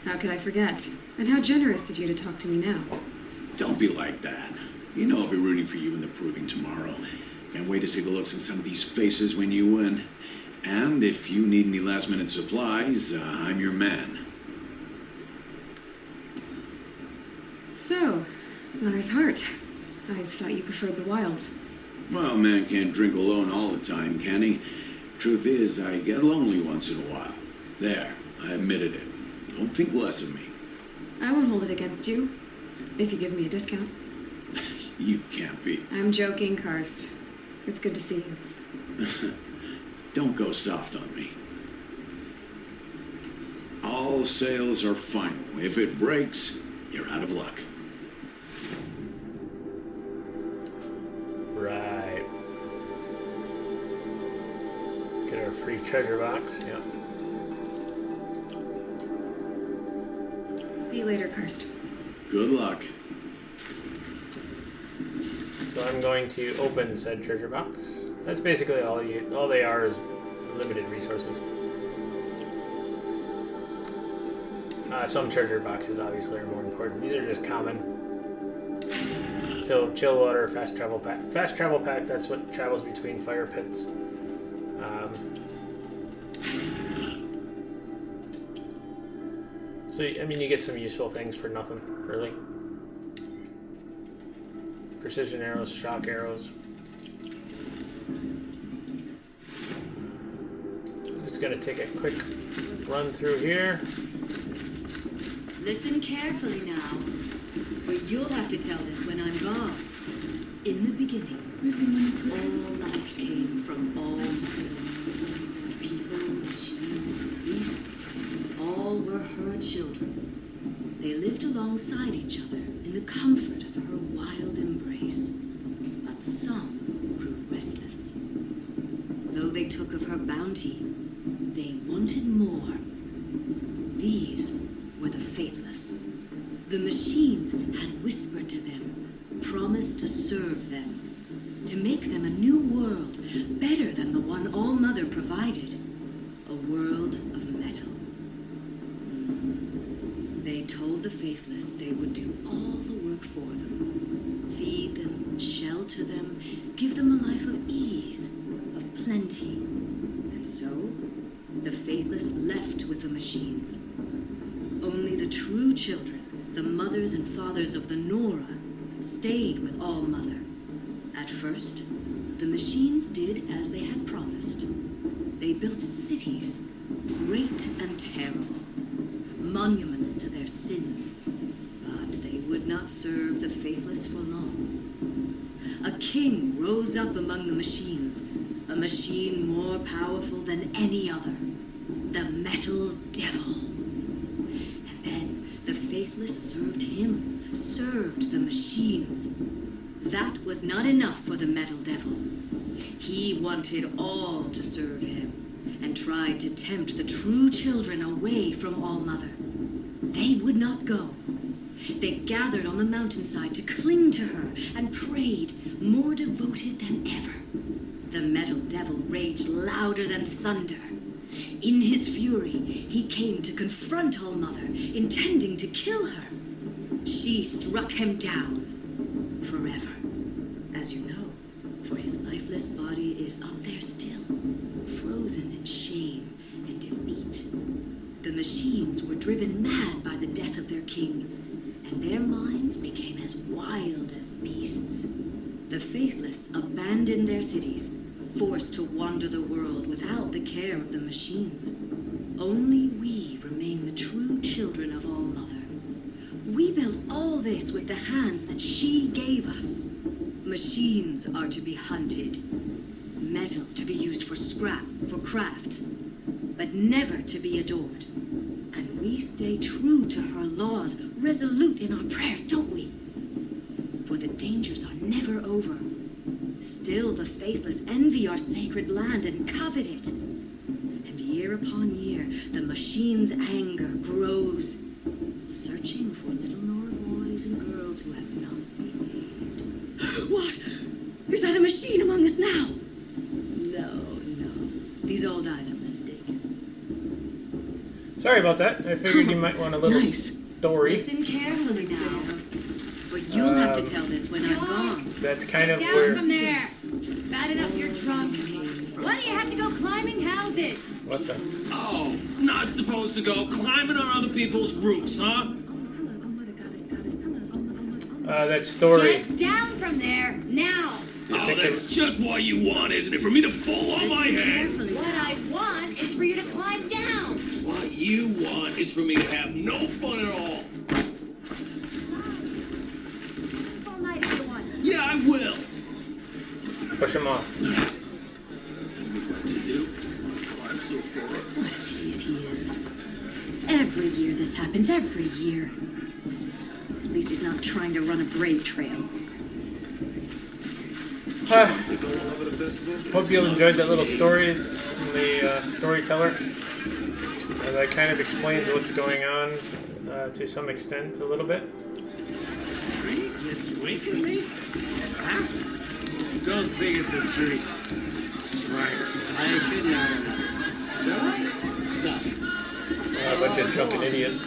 How could I forget? And how generous of you to talk to me now. Don't be like that. You know I'll be rooting for you in the proving tomorrow. Can't wait to see the looks on some of these faces when you win. And if you need any last-minute supplies, I'm your man. So, Mother's Heart. I thought you preferred the wilds. Well, man can't drink alone all the time, can he? Truth is, I get lonely once in a while. There, I admitted it. Don't think less of me. I won't hold it against you. If you give me a discount. You can't be. I'm joking, Karst. It's good to see you. Don't go soft on me. All sales are final. If it breaks, you're out of luck. Right. Get our free treasure box. Yep. See you later, Karst. Good luck. So I'm going to open said treasure box. That's basically all they are is limited resources. Some treasure boxes obviously are more important. These are just common. So chill water, fast travel pack. Fast travel pack, that's what travels between fire pits. So, I mean, you get some useful things for nothing, really. Precision arrows, shock arrows. I'm just going to take a quick run through here. Listen carefully now, for you'll have to tell this when I'm gone. In the beginning, all life came from all mother. People, machines, and beasts, all were her children. They lived alongside each other in the comfort of her wild embrace. But some grew restless. Though they took of her bounty, they wanted more. These were the faithless. The machines had whispered to them, promised to serve them, to make them a new world, better than the one All-Mother provided, a world of metal. They told the faithless they would do all the work for them, feed them, shelter them, give them a life of ease, of plenty. And so, the faithless left with the machines. Only the true children, the mothers and fathers of the Nora, stayed with All-Mother. At first, the machines did as they had promised. They built cities, great and terrible, monuments to their sins, but they would not serve the faithless for long. A king rose up among the machines, a machine more powerful than any other, the Metal Devil. And then the faithless served him, served the machines. That was not enough for the Metal Devil. He wanted all to serve him, and tried to tempt the true children away from All-Mother. They would not go. They gathered on the mountainside to cling to her and prayed, more devoted than ever. The Metal Devil raged louder than thunder. In his fury, he came to confront All-Mother, intending to kill her. She struck him down forever. As you know, for his lifeless body is up there still, frozen in shame and defeat. The machines were driven mad by the death of their king, and their minds became as wild as beasts. The faithless abandoned their cities, forced to wander the world without the care of the machines. Only we remain the true children of All-Mother. We built all this with the hands that she gave us. Machines are to be hunted, metal to be used for scrap, for craft, but never to be adored. And we stay true to her laws, resolute in our prayers, don't we? For the dangers are never over. Still the faithless envy our sacred land and covet it. And year upon year, the machine's anger grows, searching for little Nora boys and girls who have not behaved. What? Is that a machine among us now? No. These old eyes are mistaken. So Sorry about that. I figured you might want a little Nice. story. Listen carefully now. For you'll have to tell this when I'm gone. That's kind of Down where... from there. Bad enough you're drunk. Why do you have to go climbing houses? What the... Oh, not supposed to go climbing on other people's roofs, huh? that story... Get down from there now. Oh, that's just what you want, isn't it? For me to fall on my Listen head? carefully What now. I want is for you to climb down. What you want is for me to have no fun at all. All night if you want. Yeah, I will. Push him off. Tell me what to do. I'm so far. What an idiot he is. Every year this happens, every year. At least he's not trying to run a brave trail. Hope you enjoyed that little story from the storyteller. That kind of explains what's going on to some extent, a little bit. Just winking me? Huh? Don't think it's a treat. Right. I should not have. No. A bunch of drunken idiots.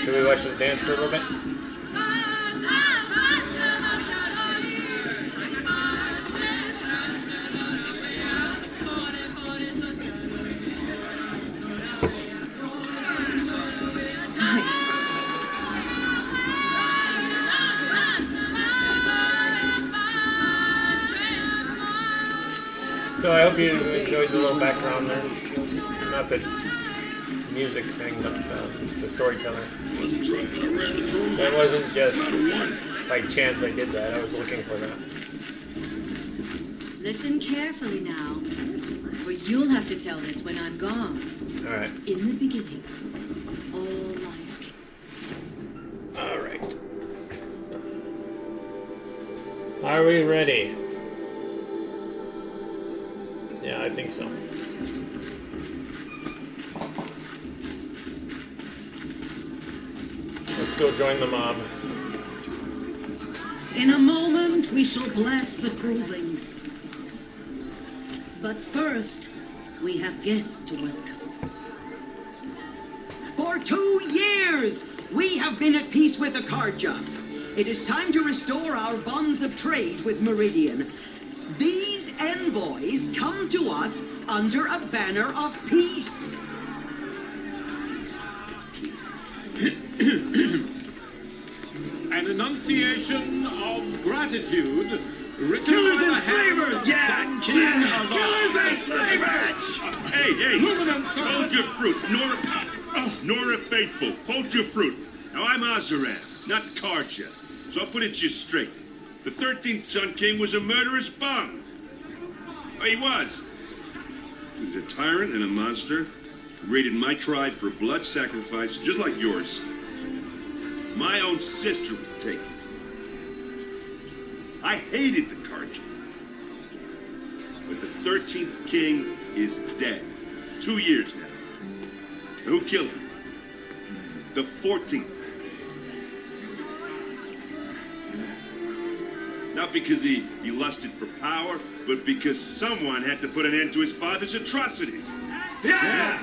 Should we watch the dance for a little bit? So I hope you enjoyed the little background there. Not the music thing, but the storytelling. Wasn't drunk, but I ran the program. That wasn't just by chance I did that. I was looking for that. Listen carefully now. For you'll have to tell this when I'm gone. All right. In the beginning, all life. All right. Are we ready? Yeah, I think so. Let's go join the mob. In a moment, we shall bless the proving. But first, we have guests to welcome. For 2 years, we have been at peace with Akarja. It is time to restore our bonds of trade with Meridian. These envoys come to us under a banner of peace. An enunciation of gratitude written Killers by and the hand slavers! of Yeah! Sun King of Killers and Oz. slavers! Hey, Luminance of- hold your fruit. Nora Faithful, hold your fruit. Now, I'm Azaran, not Karja, so I'll put it to you straight. The 13th Sun King was a murderous bum. Oh, he was. He was a tyrant and a monster who raided my tribe for blood sacrifice, just like yours. My own sister was taken. I hated the Karja. But the 13th king is dead. 2 years now. And who killed him? The 14th. Not because he lusted for power, but because someone had to put an end to his father's atrocities. Yeah!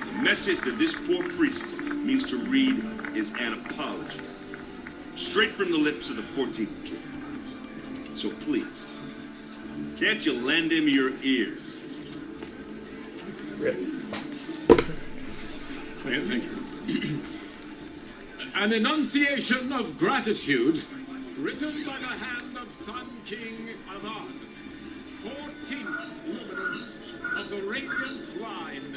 The message that this poor priest means to read is an apology. Straight from the lips of the 14th king. So please, can't you lend him your ears? Ripped. Thank you. An enunciation of gratitude written by the hand of Sun King Avad, 14th luminance of the Radiant Line.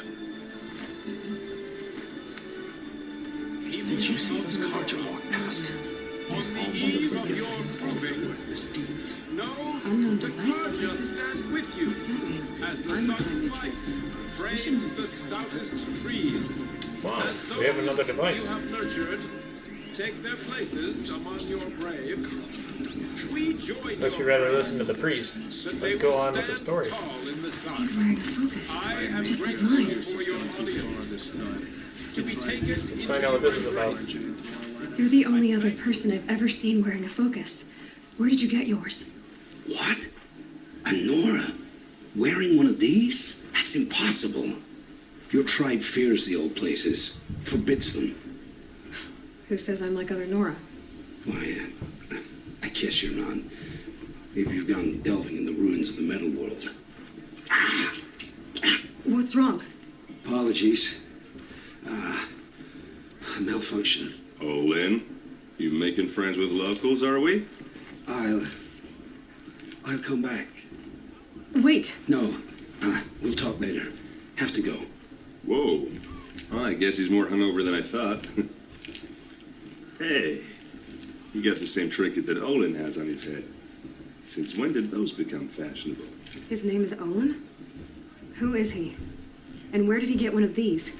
Did you see this Karja walk past? On the eve of your proving, know Unknown the device Karja detected. stand with you as the sun's light frames the stoutest trees. Wow, As we have those another device. You have nurtured take their places among your braves. We join Unless your you'd rather prayers listen to the priest. that Let's they go will on with the stand story. tall in the sun. He's wearing a focus. I am Just like grateful mine. for your audience. To be taken Let's find out what this is about. You're the only other person I've ever seen wearing a focus. Where did you get yours? What? A Nora? Wearing one of these? That's impossible. Your tribe fears the old places, forbids them. Who says I'm like other Nora? Why, I guess you're not. Maybe you've gone delving in the ruins of the metal world. What's wrong? Apologies. Malfunction. Oh, Lynn, you making friends with locals, are we? I'll come back. Wait. No, we'll talk later. Have to go. Whoa. Well, I guess he's more hungover than I thought. Hey, you got the same trinket that Olin has on his head. Since when did those become fashionable? His name is Owen? Who is he? And where did he get one of these?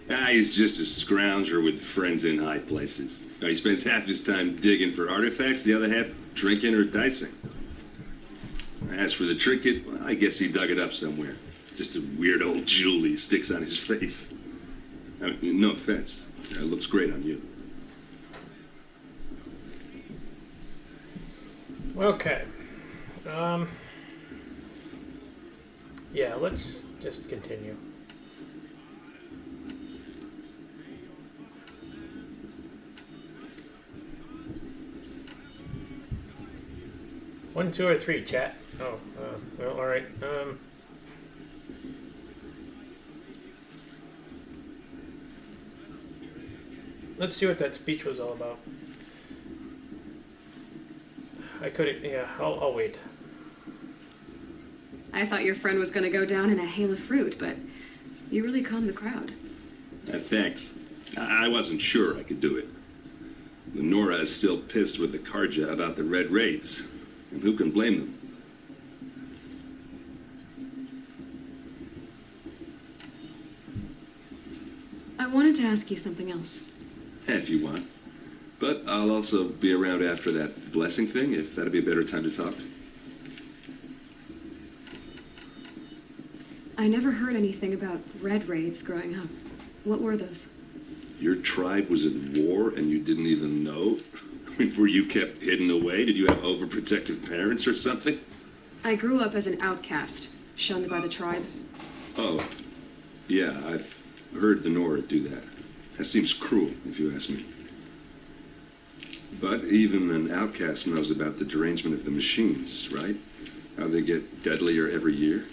He's just a scrounger with friends in high places. He spends half his time digging for artifacts, the other half drinking or dicing. As for the trinket, well, I guess he dug it up somewhere. Just a weird old jewel he sticks on his face. I mean, no offense. It looks great on you. Okay. Yeah, let's just continue. One, two, or three, chat. Oh, well, all right. Let's see what that speech was all about. I couldn't. Yeah, I'll wait. I thought your friend was gonna go down in a hail of fruit, but you really calmed the crowd. Thanks. I wasn't sure I could do it. The Nora is still pissed with the Karja about the Red Raids. And who can blame them? I wanted to ask you something else. If you want. But I'll also be around after that blessing thing, if that'd be a better time to talk. I never heard anything about Red Raids growing up. What were those? Your tribe was at war and you didn't even know? Were you kept hidden away? Did you have overprotective parents or something? I grew up as an outcast, shunned by the tribe. Oh, yeah, I've heard the Nora do that. That seems cruel, if you ask me. But even an outcast knows about the derangement of the machines, right? How they get deadlier every year.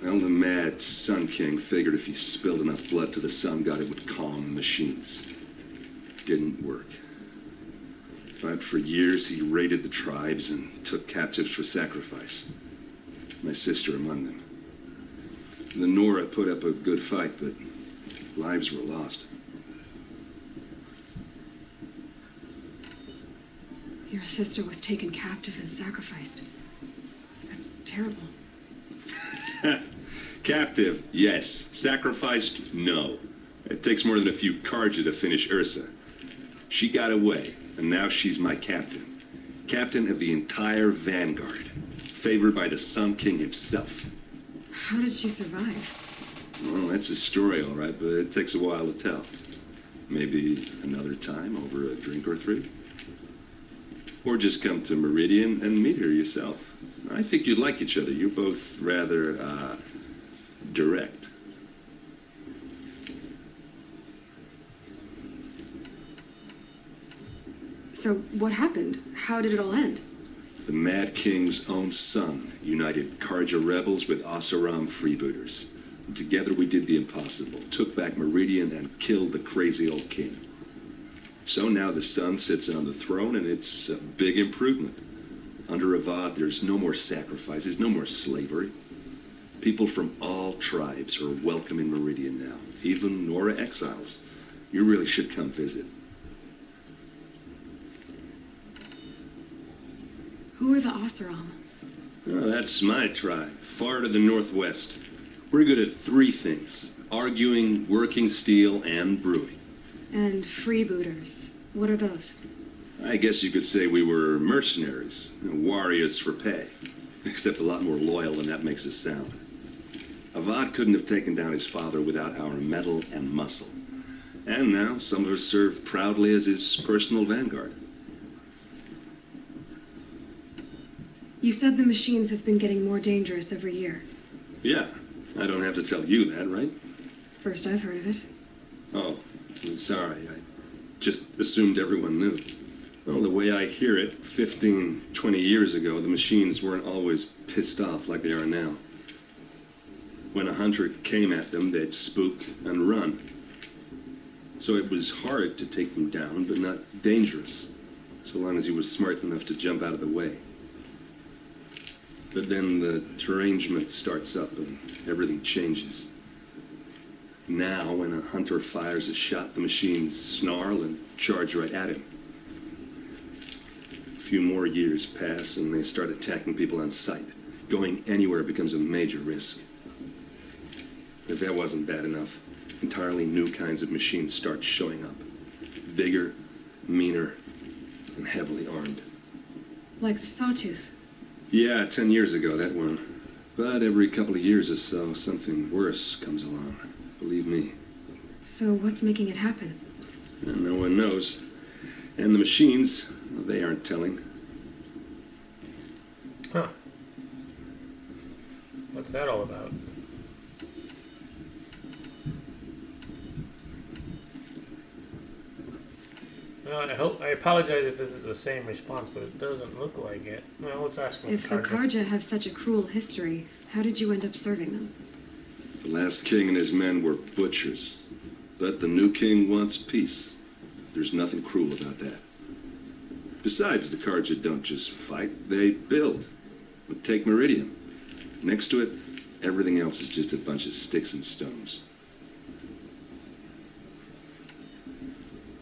Well, the mad Sun King figured if he spilled enough blood to the Sun God, it would calm the machines. Didn't work. But for years, he raided the tribes and took captives for sacrifice. My sister among them. The Nora put up a good fight, but lives were lost. Your sister was taken captive and sacrificed. That's terrible. Captive, yes. Sacrificed, no. It takes more than a few Karja to finish Ursa. She got away, and now she's my captain. Captain of the entire Vanguard. Favored by the Sun King himself. How did she survive? Well, that's a story, all right, but it takes a while to tell. Maybe another time over a drink or three. Or just come to Meridian and meet her yourself. I think you'd like each other. You're both rather, direct. So what happened? How did it all end? The Mad King's own son united Karja rebels with Oseram freebooters. And together we did the impossible, took back Meridian and killed the crazy old king. So now the son sits on the throne and it's a big improvement. Under Avad, there's no more sacrifices, no more slavery. People from all tribes are welcome in Meridian now, even Nora exiles. You really should come visit. Who are the Oseram? Oh, that's my tribe, far to the northwest. We're good at three things: arguing, working steel, and brewing. And freebooters. What are those? I guess you could say we were mercenaries, warriors for pay. Except a lot more loyal than that makes us sound. Avad couldn't have taken down his father without our metal and muscle. And now some of us serve proudly as his personal vanguard. You said the machines have been getting more dangerous every year. Yeah, I don't have to tell you that, right? First I've heard of it. Oh, I'm sorry. I just assumed everyone knew. Well, the way I hear it, 15, 20 years ago, the machines weren't always pissed off like they are now. When a hunter came at them, they'd spook and run. So it was hard to take them down, but not dangerous, so long as he was smart enough to jump out of the way. But then the derangement starts up and everything changes. Now, when a hunter fires a shot, the machines snarl and charge right at him. A few more years pass and they start attacking people on sight. Going anywhere becomes a major risk. If that wasn't bad enough, entirely new kinds of machines start showing up. Bigger, meaner, and heavily armed. Like the Sawtooth. Yeah, 10 years ago, that one. But every couple of years or so, something worse comes along. Believe me. So what's making it happen? And no one knows. And the machines, they aren't telling. Huh. What's that all about? I apologize if this is the same response, but it doesn't look like it. Well, let's ask what If the Karja have such a cruel history, how did you end up serving them? The last king and his men were butchers. But the new king wants peace. There's nothing cruel about that. Besides, the Karja don't just fight, they build. But take Meridian. Next to it, everything else is just a bunch of sticks and stones.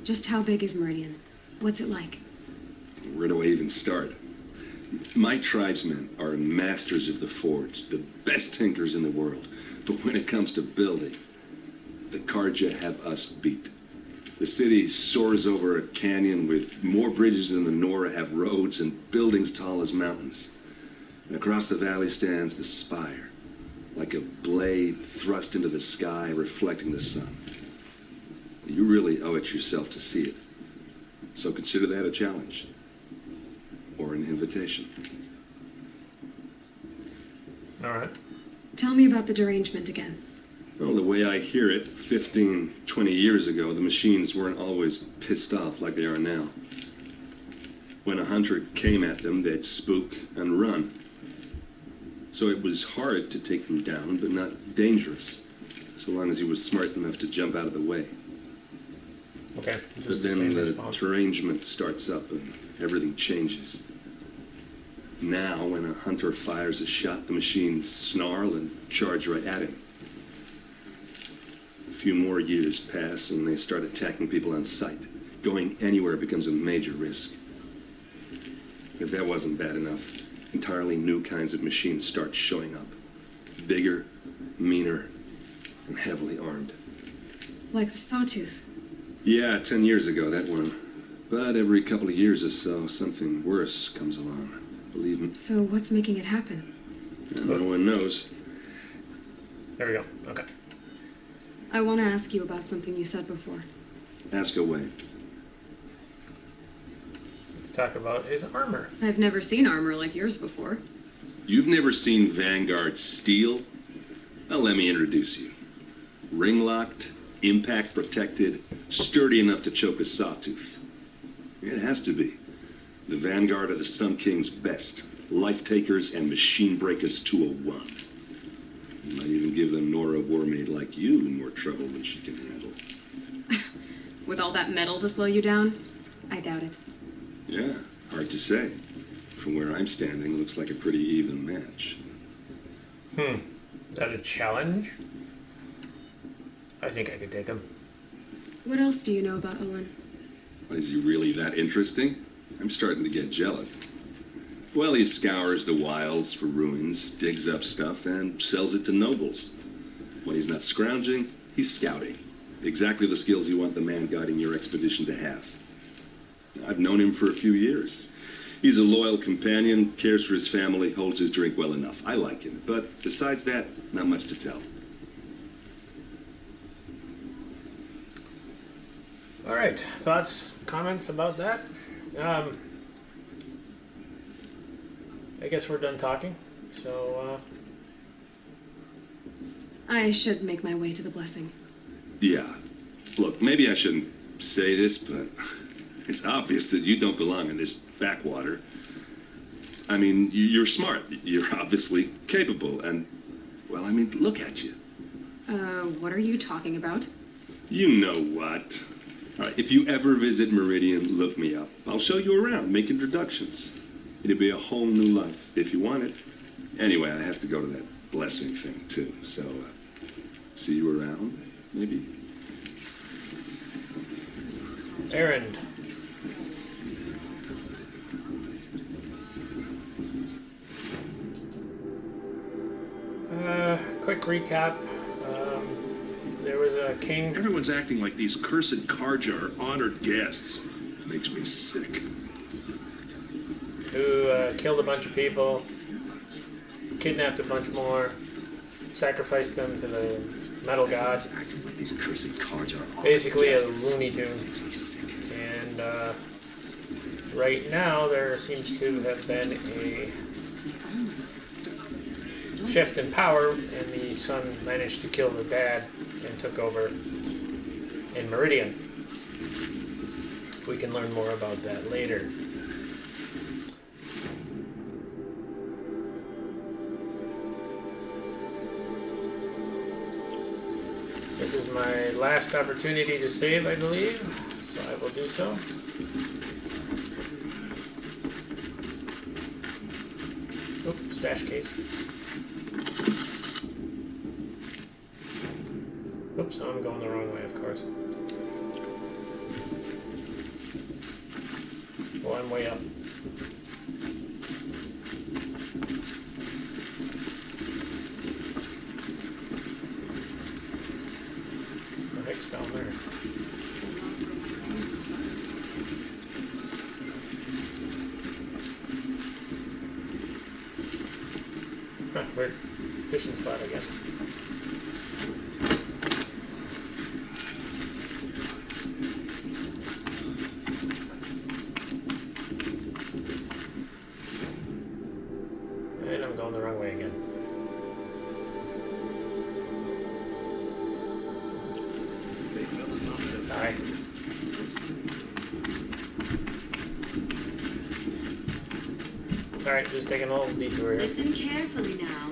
Just how big is Meridian? What's it like? Where do I even start? My tribesmen are masters of the forge, the best tinkers in the world. But when it comes to building, the Karja have us beat. The city soars over a canyon with more bridges than the Nora have roads and buildings tall as mountains. And across the valley stands the spire, like a blade thrust into the sky reflecting the sun. You really owe it yourself to see it. So consider that a challenge. Or an invitation. All right. Tell me about the derangement again. Well, the way I hear it, 15, 20 years ago, the machines weren't always pissed off like they are now. When a hunter came at them, they'd spook and run. So it was hard to take them down, but not dangerous, so long as he was smart enough to jump out of the way. Okay. But then the derangement starts up and everything changes. Now, when a hunter fires a shot, the machines snarl and charge right at him. A few more years pass and they start attacking people on sight. Going anywhere becomes a major risk. If that wasn't bad enough, entirely new kinds of machines start showing up. Bigger, meaner, and heavily armed. Like the Sawtooth. Yeah, 10 years ago, that one. But every couple of years or so, something worse comes along. Believe me. So what's making it happen? And no one knows. There we go. Okay. I want to ask you about something you said before. Ask away. Let's talk about his armor. I've never seen armor like yours before. You've never seen Vanguard steel? Well, let me introduce you. Ring-locked, impact-protected, sturdy enough to choke a sawtooth. It has to be. The Vanguard are the Sun King's best. Life-takers and machine breakers 201. You might even give a Nora Warmaid like you more trouble than she can handle. With all that metal to slow you down? I doubt it. Yeah, hard to say. From where I'm standing, looks like a pretty even match. Is that a challenge? I think I could take him. What else do you know about Olin? Is he really that interesting? I'm starting to get jealous. Well, he scours the wilds for ruins, digs up stuff, and sells it to nobles. When he's not scrounging, he's scouting. Exactly the skills you want the man guiding your expedition to have. I've known him for a few years. He's a loyal companion, cares for his family, holds his drink well enough. I like him, but besides that, not much to tell. All right. Thoughts, comments about that? I guess we're done talking. So, I should make my way to the blessing. Yeah. Look, maybe I shouldn't say this, but it's obvious that you don't belong in this backwater. I mean, you're smart. You're obviously capable. And, well, I mean, look at you. What are you talking about? You know what. All right, if you ever visit Meridian, look me up. I'll show you around, make introductions. It'll be a whole new life, if you want it. Anyway, I have to go to that blessing thing, too. So, see you around, maybe? Erend. Quick recap. There was a king. Everyone's acting like these cursed Karja are honored guests. Makes me sick. Who killed a bunch of people, kidnapped a bunch more, sacrificed them to the metal god. Acting like these cursed Karja are Basically a guests. Looney Tune. Makes me sick. And right now there seems to have been a shift in power, and the son managed to kill the dad and took over in Meridian. We can learn more about that later. This is my last opportunity to save, I believe, so I will do so. Oh, stash case. Oops, I'm going the wrong way, of course. Well, I'm way up. The heck's down there? Huh, weird fishing spot, I guess. And I'm going the wrong way again. Sorry. Sorry, just taking a little detour here. Listen carefully now,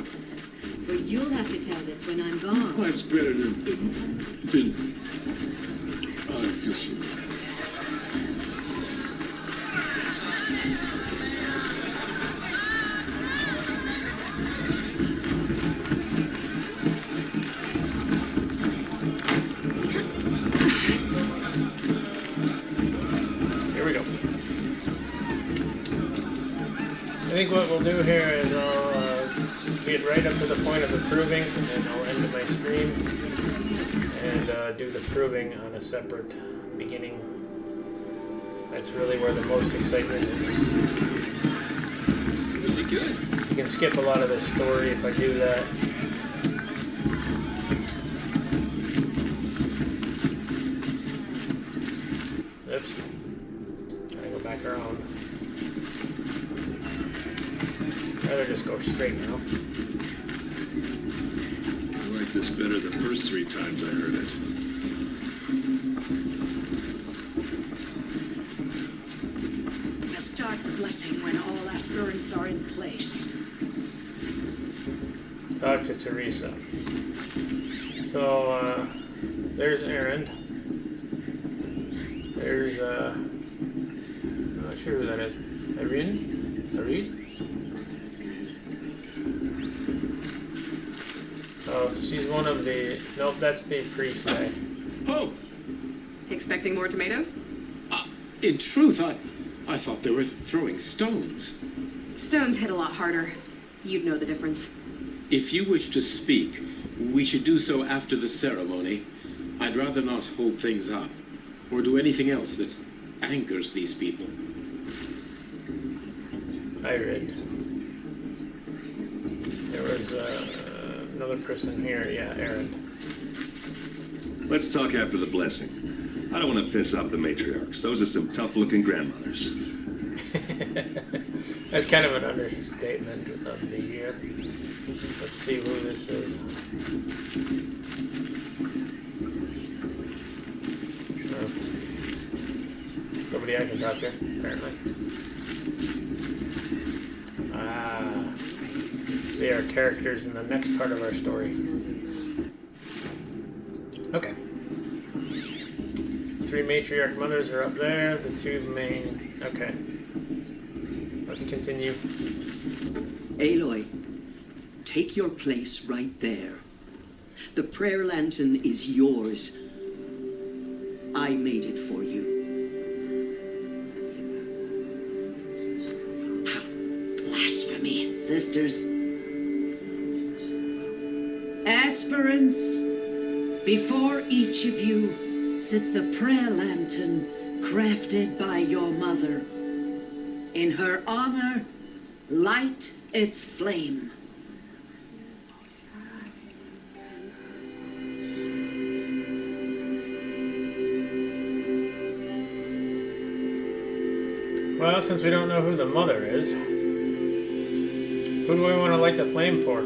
for you'll have to tell this when I'm gone. Quite better than artificial. Here we go. I think what we'll do here is I'll get right up to the point of the proving, and then I'll end my stream and do the proving on a separate beginning. That's really where the most excitement is. Really good. You can skip a lot of the story if I do that. Oops. Gotta go back around. I'd rather just go straight now. I like this better the first 3 times I heard it. Let's start the blessing when all aspirants are in place. Talk to Teresa. So, there's Erend. There's, I'm not sure who that is. Irene? Irene? Oh, she's one of the, nope, that's the priest guy. Oh, Expecting more tomatoes? in truth, I thought they were throwing stones. Stones hit a lot harder. You'd know the difference. If you wish to speak, we should do so after the ceremony. I'd rather not hold things up, or do anything else that angers these people. I read. There was another person here, yeah, Erend. Let's talk after the blessing. I don't want to piss off the matriarchs. Those are some tough-looking grandmothers. That's kind of an understatement of the year. Let's see who this is. Oh. Nobody I can talk to, apparently. They are characters in the next part of our story. Okay. 3 matriarch mothers are up there. The 2 main... Okay. Let's continue. Aloy, take your place right there. The prayer lantern is yours. I made it for you. Blasphemy. Sisters. Aspirants, before each of you sits a prayer lantern crafted by your mother. In her honor, light its flame. Well, since we don't know who the mother is, who do we want to light the flame for?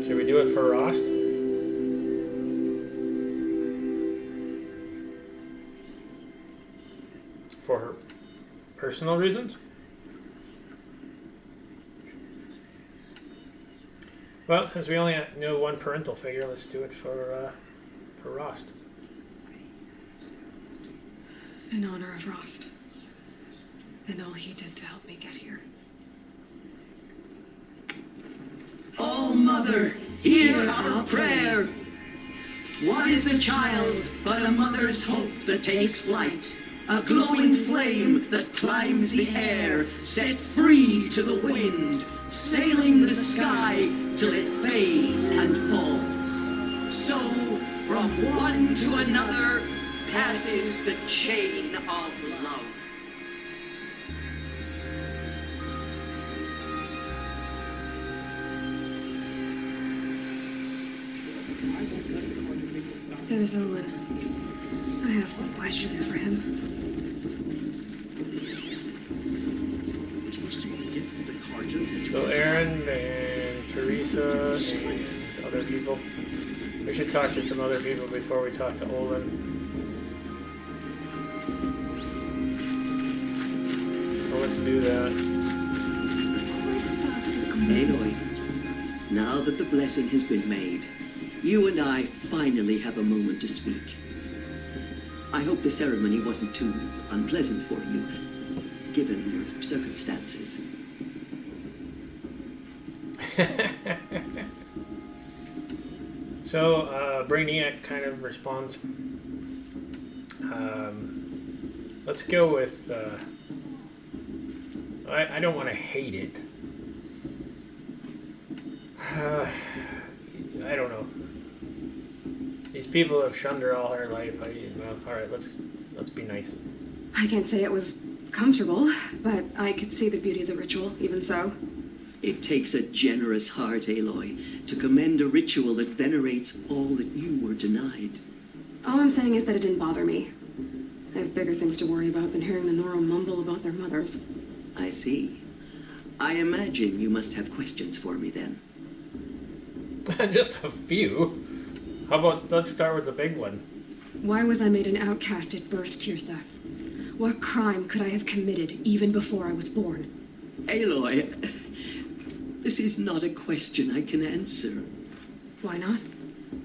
Should we do it for Rost? For her personal reasons? Well, since we only know one parental figure, let's do it for Rost. In honor of Rost. And all he did to help me get here. Oh, Mother, hear our prayer. What is the child but a mother's hope that takes flight? A glowing flame that climbs the air, set free to the wind, sailing the sky till it fades and falls. So, from one to another, passes the chain of love. There's Olin. I have some questions for him. So Aaron and Teresa and other people. We should talk to some other people before we talk to Olin. So let's do that. Aloy, now that the blessing has been made, you and I finally have a moment to speak. I hope the ceremony wasn't too unpleasant for you, given your circumstances. So, Brainiac kind of responds. Let's go with... I don't want to hate it. I don't know. These people have shunned her all her life. Well, all right, let's be nice. I can't say it was comfortable, but I could see the beauty of the ritual, even so. It takes a generous heart, Aloy, to commend a ritual that venerates all that you were denied. All I'm saying is that it didn't bother me. I have bigger things to worry about than hearing the Nora mumble about their mothers. I see. I imagine you must have questions for me then. Just a few. How about let's start with the big one. Why was I made an outcast at birth, Tirsa? What crime could I have committed even before I was born? Aloy, this is not a question I can answer. Why not?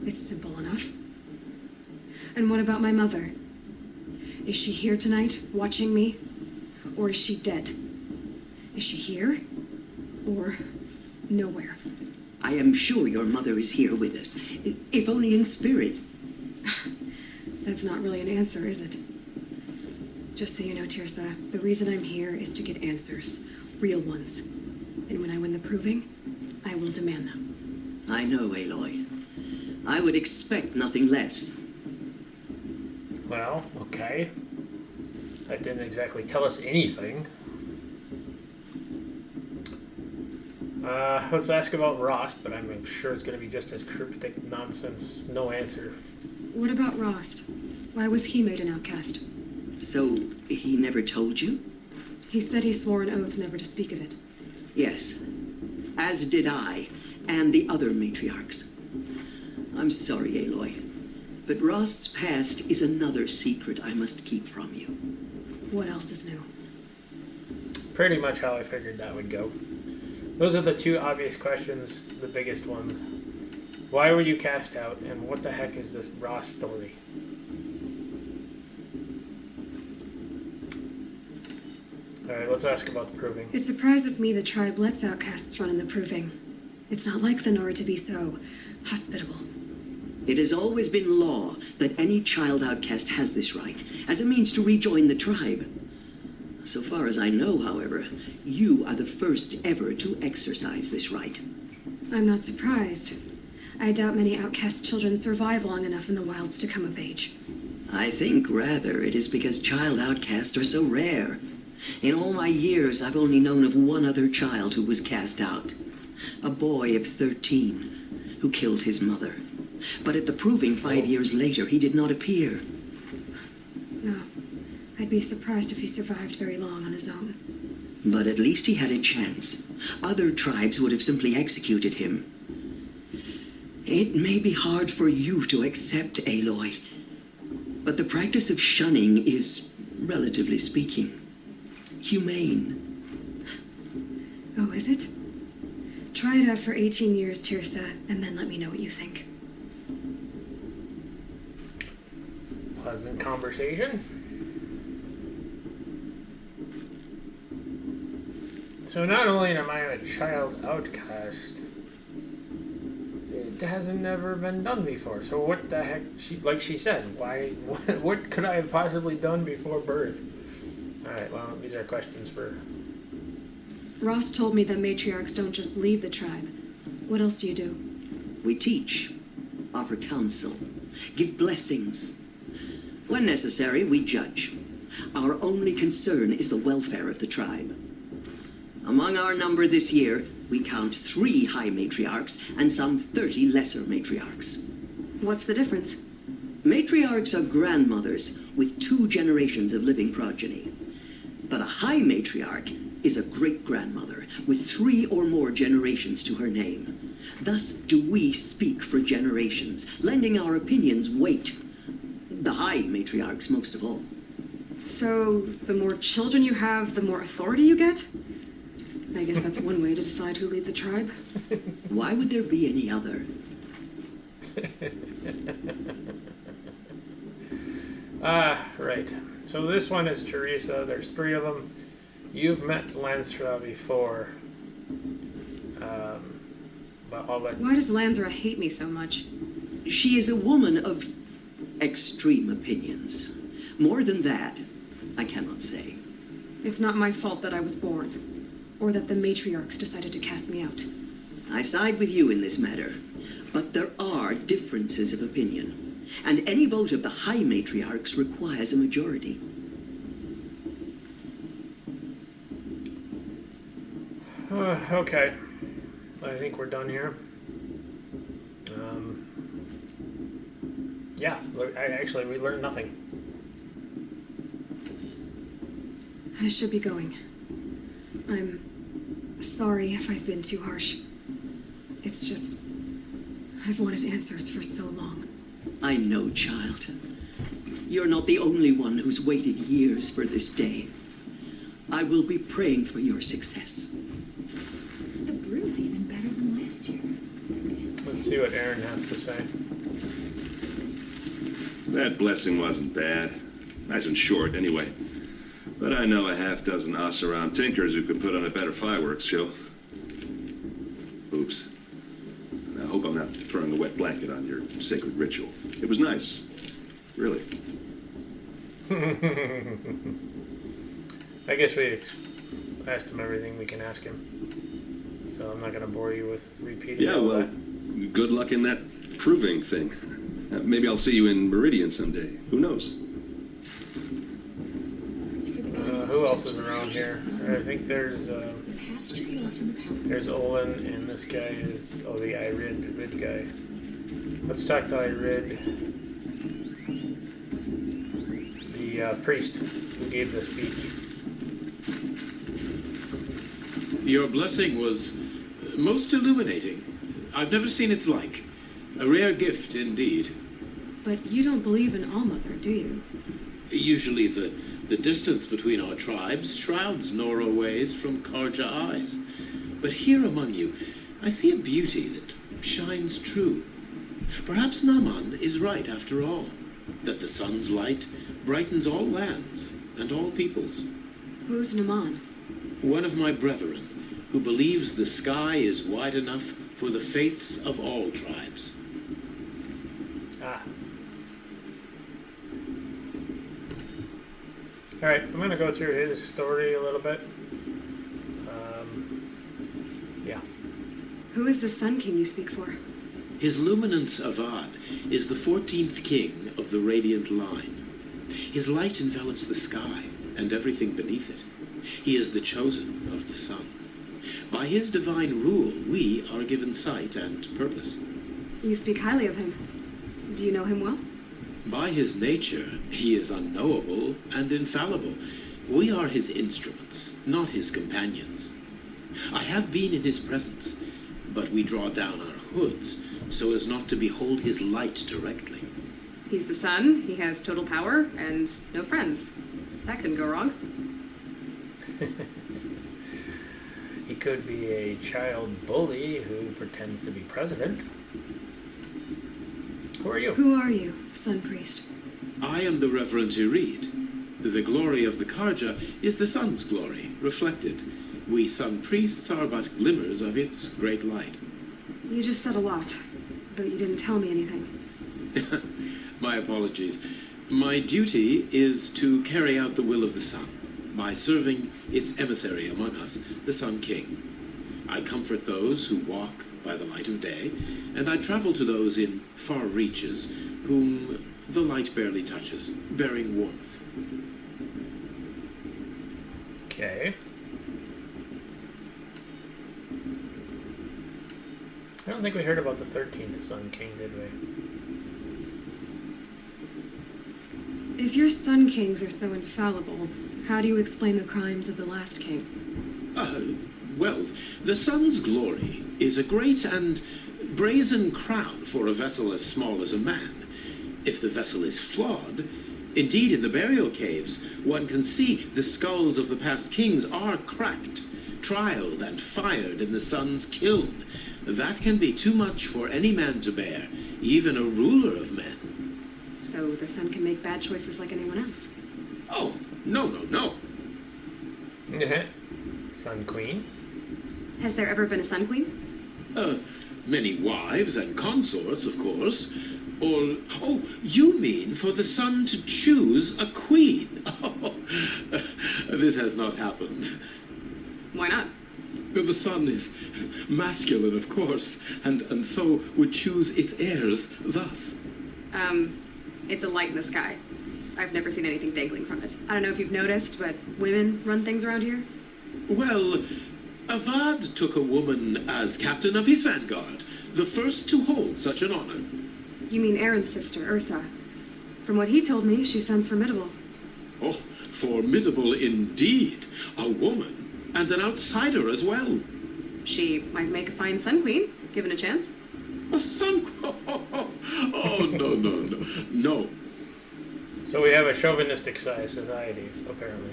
It's simple enough. And what about my mother? Is she here tonight, watching me? Or is she dead? Is she here? Or nowhere? I am sure your mother is here with us, if only in spirit. That's not really an answer, is it? Just so you know, Tirsa, the reason I'm here is to get answers. Real ones. And when I win the proving, I will demand them. I know, Aloy. I would expect nothing less. Well, okay. That didn't exactly tell us anything. Let's ask about Rost, but I'm sure it's going to be just as cryptic nonsense. No answer. What about Rost? Why was he made an outcast? So, he never told you? He said he swore an oath never to speak of it. Yes, as did I, and the other matriarchs. I'm sorry, Aloy, but Rost's past is another secret I must keep from you. What else is new? Pretty much how I figured that would go. Those are the two obvious questions, the biggest ones. Why were you cast out, and what the heck is this Rost story? Alright, let's ask about the proving. It surprises me the tribe lets outcasts run in the proving. It's not like the Nora to be so hospitable. It has always been law that any child outcast has this right, as a means to rejoin the tribe. So far as I know, however, you are the first ever to exercise this right. I'm not surprised. I doubt many outcast children survive long enough in the wilds to come of age. I think, rather, it is because child outcasts are so rare. In all my years, I've only known of one other child who was cast out. A boy of 13 who killed his mother. But at the proving 5 years later, he did not appear. No. I'd be surprised if he survived very long on his own. But at least he had a chance. Other tribes would have simply executed him. It may be hard for you to accept, Aloy, but the practice of shunning is, relatively speaking, humane. Oh, is it? Try it out for 18 years, Tirsa, and then let me know what you think. Pleasant conversation. So not only am I a child outcast, it hasn't never been done before. So what the heck? Like she said, why? What could I have possibly done before birth? All right. Well, these are questions for. Rost told me that matriarchs don't just lead the tribe. What else do you do? We teach, offer counsel, give blessings. When necessary, we judge. Our only concern is the welfare of the tribe. Among our number this year, we count 3 high matriarchs and some 30 lesser matriarchs. What's the difference? Matriarchs are grandmothers with 2 generations of living progeny. But a high matriarch is a great-grandmother with 3 or more generations to her name. Thus do we speak for generations, lending our opinions weight. The high matriarchs most of all. So, the more children you have, the more authority you get? I guess that's one way to decide who leads a tribe. Why would there be any other? Right. So this one is Teresa. There's 3 of them. You've met Lansra before. But I'll let... Why does Lansra hate me so much? She is a woman of extreme opinions. More than that, I cannot say. It's not my fault that I was born. Or that the matriarchs decided to cast me out. I side with you in this matter. But there are differences of opinion. And any vote of the high matriarchs requires a majority. Okay. I think we're done here. Yeah, we learned nothing. I should be going. I'm sorry if I've been too harsh. It's just, I've wanted answers for so long. I know, child. You're not the only one who's waited years for this day. I will be praying for your success. The brew's even better than last year. Let's see what Aaron has to say. That blessing wasn't bad. Nice and short, anyway. But I know a half-dozen Oseram tinkers who could put on a better fireworks show. Oops. I hope I'm not throwing a wet blanket on your sacred ritual. It was nice. Really. I guess we asked him everything we can ask him. So I'm not going to bore you with repeating all that. Good luck in that proving thing. Maybe I'll see you in Meridian someday. Who knows? Who else is around here? I think there's Olin, and this guy is the Irid guy. Let's talk to Irid, the priest who gave the speech. Your blessing was most illuminating. I've never seen its like. A rare gift indeed. But you don't believe in All-Mother, do you? Usually the distance between our tribes shrouds Nora ways from Karja eyes. But here among you, I see a beauty that shines true. Perhaps Naman is right after all, that the sun's light brightens all lands and all peoples. Who's Naman? One of my brethren, who believes the sky is wide enough for the faiths of all tribes. Ah. Alright, I'm going to go through his story a little bit. Yeah. Who is the Sun King you speak for? His Luminance Avad is the 14th king of the Radiant Line. His light envelops the sky and everything beneath it. He is the chosen of the sun. By his divine rule, we are given sight and purpose. You speak highly of him. Do you know him well? By his nature, he is unknowable and infallible. We are his instruments, not his companions. I have been in his presence, but we draw down our hoods so as not to behold his light directly. He's the sun, he has total power, and no friends. That couldn't go wrong. He could be a child bully who pretends to be president. Who are you? Who are you, Sun Priest? I am the Reverend Irid. The glory of the Karja is the sun's glory, reflected. We sun priests are but glimmers of its great light. You just said a lot, but you didn't tell me anything. My apologies. My duty is to carry out the will of the sun by serving its emissary among us, the Sun King. I comfort those who walk by the light of day, and I travel to those in far reaches whom the light barely touches, bearing warmth. Okay. I don't think we heard about the 13th Sun King, did we? If your Sun Kings are so infallible, how do you explain the crimes of the last king? Well, the sun's glory is a great and brazen crown for a vessel as small as a man. If the vessel is flawed, indeed in the burial caves, one can see the skulls of the past kings are cracked, trialed and fired in the sun's kiln. That can be too much for any man to bear, even a ruler of men. So the sun can make bad choices like anyone else? Oh, no. Sun Queen? Has there ever been a Sun Queen? Many wives and consorts, of course. Or, oh, you mean for the sun to choose a queen? Oh, this has not happened. Why not? The sun is masculine, of course, and so would choose its heirs thus. It's a light in the sky. I've never seen anything dangling from it. I don't know if you've noticed, but women run things around here. Well, Avad took a woman as captain of his vanguard, the first to hold such an honor. You mean Aaron's sister, Ursa. From what he told me, she sounds formidable. Oh, formidable indeed. A woman, and an outsider as well. She might make a fine Sun Queen, given a chance. A sun... Oh, no. So we have a chauvinistic society, apparently.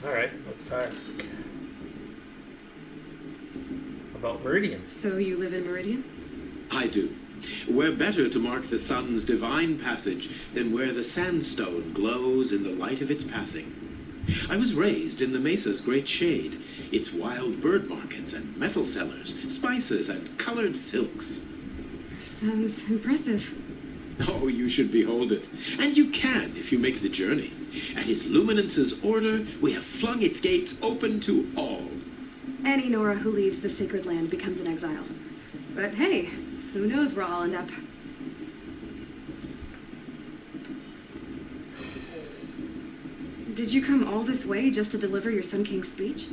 Alright, let's task. About Meridian. So you live in Meridian? I do. Where better to mark the sun's divine passage than where the sandstone glows in the light of its passing. I was raised in the mesa's great shade, its wild bird markets and metal cellars, spices and colored silks. Sounds impressive. Oh, you should behold it. And you can if you make the journey. At his luminance's order, we have flung its gates open to all. Any Nora who leaves the sacred land becomes an exile. But hey, who knows where I'll end up. Did you come all this way just to deliver your Sun King's speech?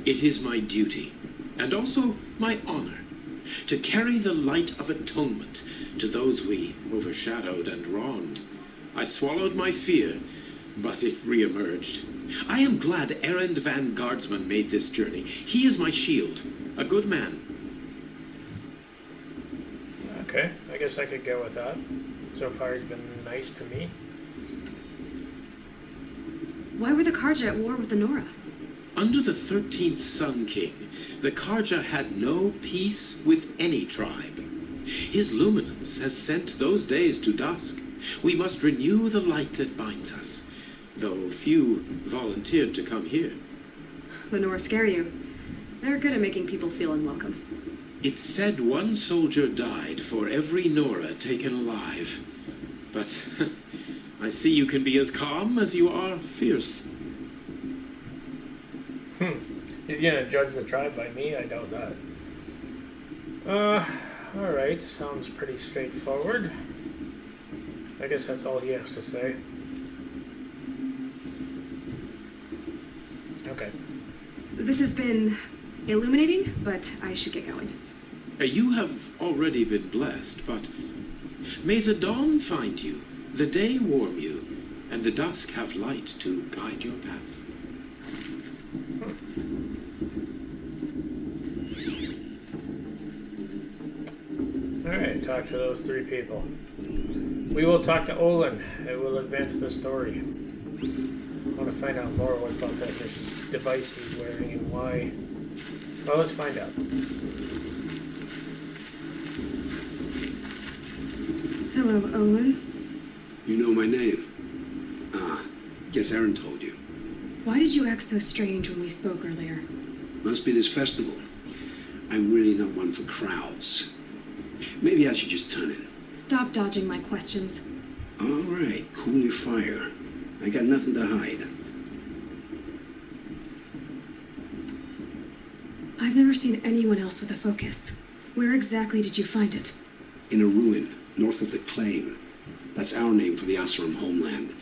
It is my duty, and also my honor, to carry the light of atonement to those we overshadowed and wronged. I swallowed my fear, but it re-emerged. I am glad Erend van Guardsman made this journey. He is my shield. A good man. Okay, I guess I could go with that. So far he's been nice to me. Why were the Karja at war with the Nora? Under the 13th Sun King, the Karja had no peace with any tribe. His luminance has sent those days to dusk. We must renew the light that binds us, though few volunteered to come here. The Nora scare you. They're good at making people feel unwelcome. It's said one soldier died for every Nora taken alive. But I see you can be as calm as you are fierce. He's gonna judge the tribe by me? I doubt that. Alright, sounds pretty straightforward. I guess that's all he has to say. Okay. This has been illuminating, but I should get going. You have already been blessed, but may the dawn find you, the day warm you, and the dusk have light to guide your path. Alright, talk to those three people. We will talk to Olin. It will advance the story. I want to find out more about this device he's wearing and why. Well, let's find out. Hello, Olin. You know my name? Guess Aaron told you. Why did you act so strange when we spoke earlier? Must be this festival. I'm really not one for crowds. Maybe I should just turn in. Stop dodging my questions. All right, cool your fire. I got nothing to hide. I've never seen anyone else with a focus. Where exactly did you find it? In a ruin, north of the Claim. That's our name for the Oseram homeland.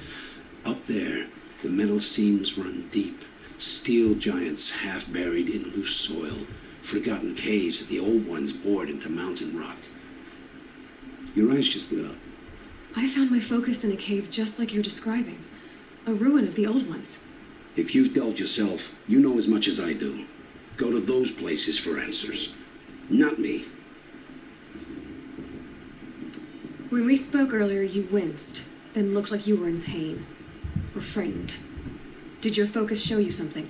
Up there, the metal seams run deep. Steel giants half buried in loose soil. Forgotten caves that the old ones bored into mountain rock. Your eyes just lit up. I found my focus in a cave just like you're describing. A ruin of the old ones. If you've delved yourself, you know as much as I do. Go to those places for answers. Not me. When we spoke earlier, you winced, then looked like you were in pain. Or frightened. Did your focus show you something?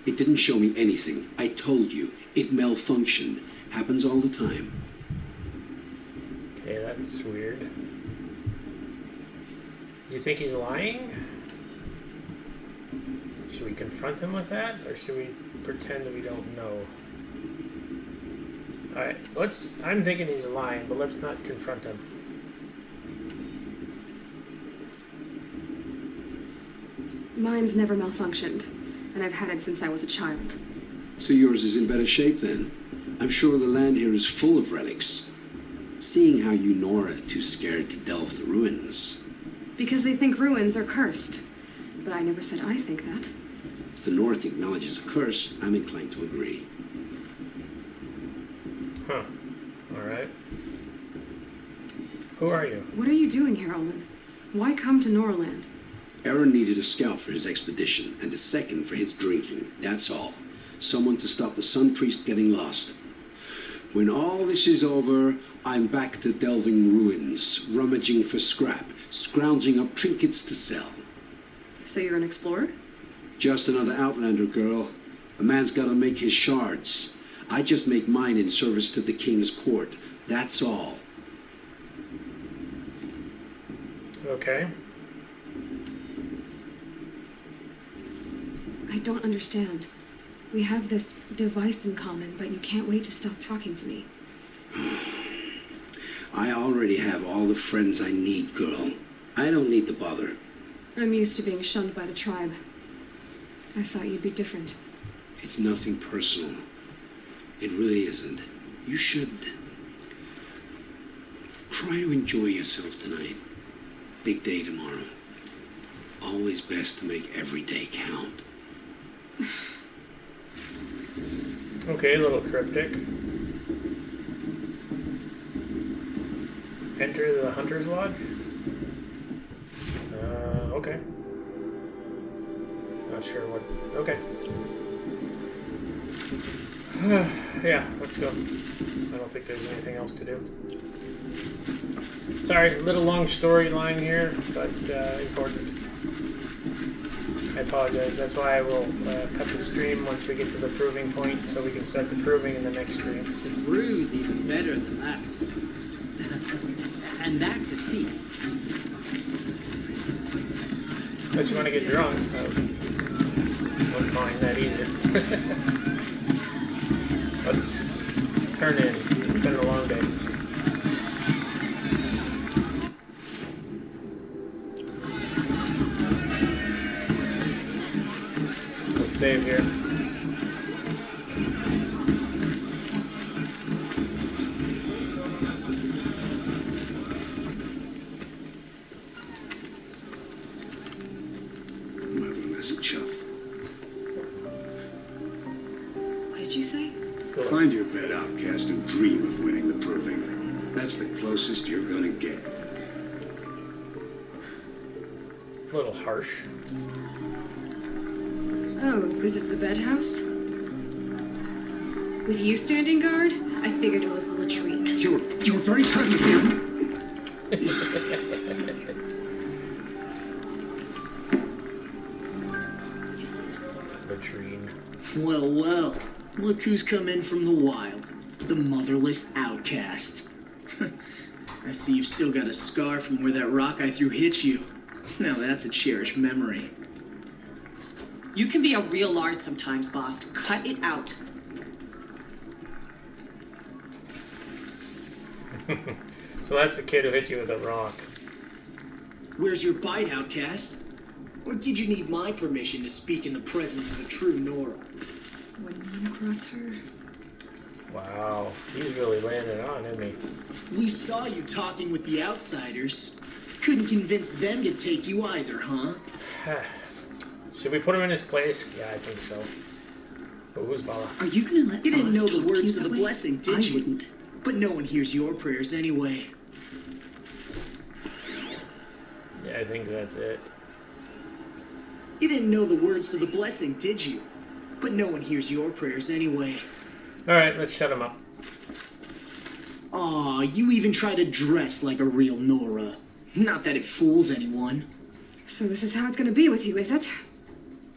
It didn't show me anything. I told you. It malfunctioned. Happens all the time. Okay, that's weird. Do you think he's lying? Should we confront him with that? Or should we pretend that we don't know? Alright, I'm thinking he's lying, but let's not confront him. Mine's never malfunctioned, and I've had it since I was a child. So yours is in better shape then. I'm sure the land here is full of relics. Seeing how you Nora are too scared to delve the ruins. Because they think ruins are cursed. But I never said I think that. If the North acknowledges a curse, I'm inclined to agree. Huh. Alright. Who are you? What are you doing here, Olin? Why come to Norland? Aaron needed a scout for his expedition, and a second for his drinking. That's all. Someone to stop the Sun Priest getting lost. When all this is over, I'm back to delving ruins, rummaging for scrap, scrounging up trinkets to sell. So you're an explorer? Just another Outlander, girl. A man's gotta make his shards. I just make mine in service to the King's court. That's all. Okay. I don't understand. We have this device in common, but you can't wait to stop talking to me. I already have all the friends I need, girl. I don't need to bother. I'm used to being shunned by the tribe. I thought you'd be different. It's nothing personal. It really isn't. You should try to enjoy yourself tonight. Big day tomorrow. Always best to make every day count. Okay, a little cryptic. Enter the Hunter's Lodge? Okay. Not sure what. Okay. Yeah, let's go. I don't think there's anything else to do. Sorry, a little long storyline here, but important. I apologize. That's why I will cut the stream once we get to the proving point, so we can start the proving in the next stream. The brew's even better than that. And that's a feat. Unless you want to get drunk, I wouldn't mind that either. Let's turn in. It's been a long day. Let's save here. What did you say? Find your bed, outcast, and dream of winning the proving. That's the closest you're gonna get. A little harsh. Oh, this is the bed house? With you standing guard, I figured it was the latrine. You're very kind of him. Latrine. Well, well. Look who's come in from the wild. The motherless outcast. I see you've still got a scar from where that rock I threw hit you. Now that's a cherished memory. You can be a real lard sometimes, boss. Cut it out. So that's the kid who hit you with a rock. Where's your bite, outcast? Or did you need my permission to speak in the presence of a true Nora? Wouldn't want to cross her. Wow, he's really laying it on, isn't he? We saw you talking with the outsiders. Couldn't convince them to take you either, huh? Should we put him in his place? Yeah, I think so. But who's Bala? Are you gonna let You didn't boss know the talk to words you to the that way? blessing, did I you? wouldn't. But no one hears your prayers anyway. Yeah, I think that's it. You didn't know the words to the blessing, did you? But no one hears your prayers anyway. Alright, let's shut him up. Aw, you even try to dress like a real Nora. Not that it fools anyone. So this is how it's gonna be with you, is it?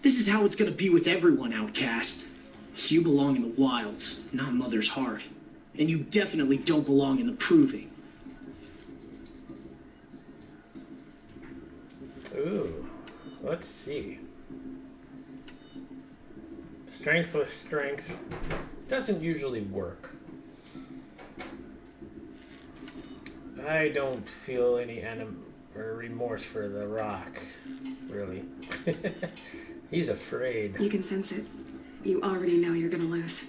This is how it's gonna be with everyone, outcast. You belong in the wilds, not Mother's heart. And you definitely don't belong in the proving. Ooh, let's see. Strength with strength doesn't usually work. I don't feel any or remorse for the rock, really. He's afraid. You can sense it. You already know you're gonna lose.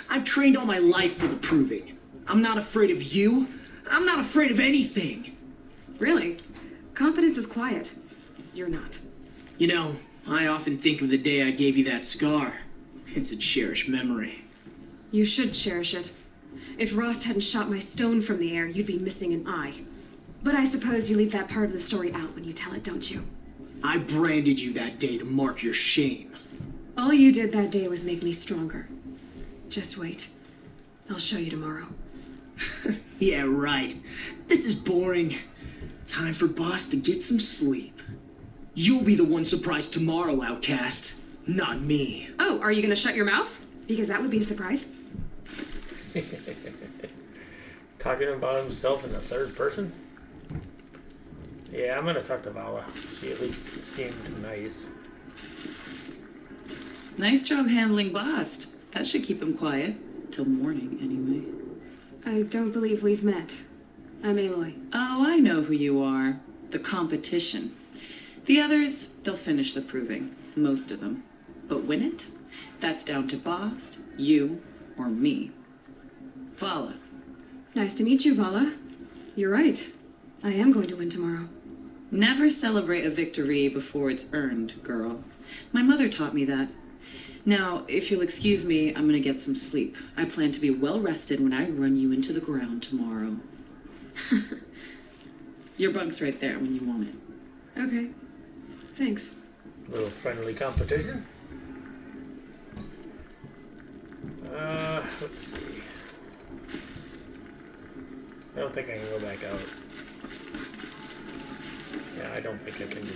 I've trained all my life for the proving. I'm not afraid of you. I'm not afraid of anything. Really? Confidence is quiet. You're not. You know, I often think of the day I gave you that scar. It's a cherished memory. You should cherish it. If Rost hadn't shot my stone from the air, you'd be missing an eye. But I suppose you leave that part of the story out when you tell it, don't you? I branded you that day to mark your shame. All you did that day was make me stronger. Just wait. I'll show you tomorrow. Yeah, right. This is boring. Time for Boss to get some sleep. You'll be the one surprised tomorrow, outcast. Not me. Oh, are you gonna shut your mouth? Because that would be a surprise. Talking about himself in the third person? Yeah, I'm gonna talk to Vala. She at least seemed nice. Nice job handling Bast. That should keep him quiet. Till morning, anyway. I don't believe we've met. I'm Aloy. Oh, I know who you are. The competition. The others, they'll finish the proving. Most of them. But win it? That's down to Bast, you, or me. Vala. Nice to meet you, Vala. You're right. I am going to win tomorrow. Never celebrate a victory before it's earned, girl. My mother taught me that. Now, if you'll excuse me, I'm gonna get some sleep. I plan to be well rested when I run you into the ground tomorrow. Your bunk's right there when you want it. Okay. Thanks. Little friendly competition. Let's see. I don't think I can go back out. Yeah, I don't think I can do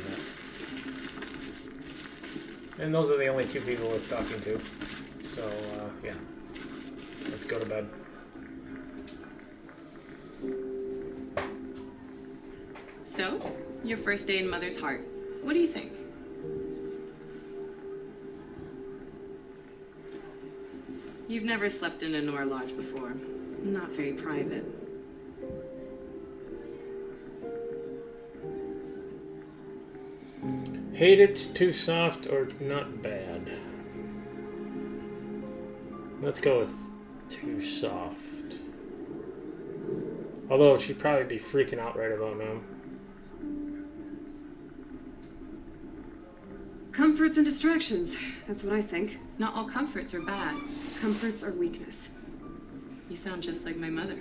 that. And those are the only two people worth talking to. So, yeah. Let's go to bed. So, your first day in Mother's Heart. What do you think? You've never slept in a Nor Lodge before. Not very private. Hate it, too soft, or not bad. Let's go with too soft. Although she'd probably be freaking out right about now. Comforts and distractions. That's what I think. Not all comforts are bad. Comforts are weakness. You sound just like my mother.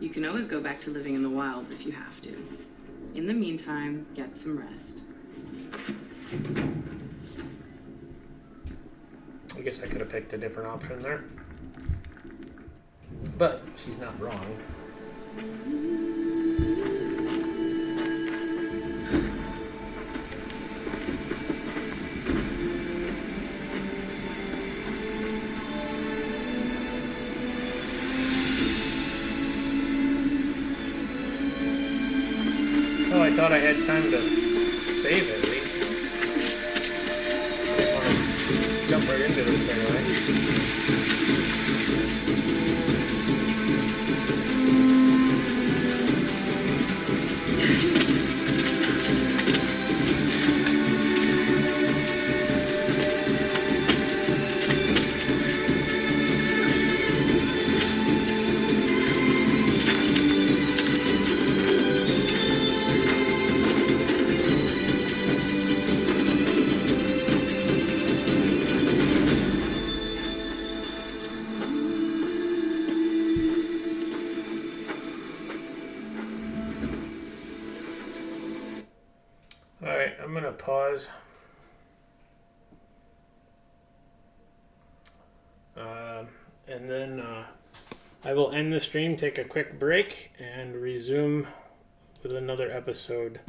You can always go back to living in the wilds if you have to. In the meantime, get some rest. I guess I could have picked a different option there. But she's not wrong. Oh, I thought I had time to save it at least. I didn't want to jump right into this right away. Alright, I'm going to pause. And then I will end the stream, take a quick break, and resume with another episode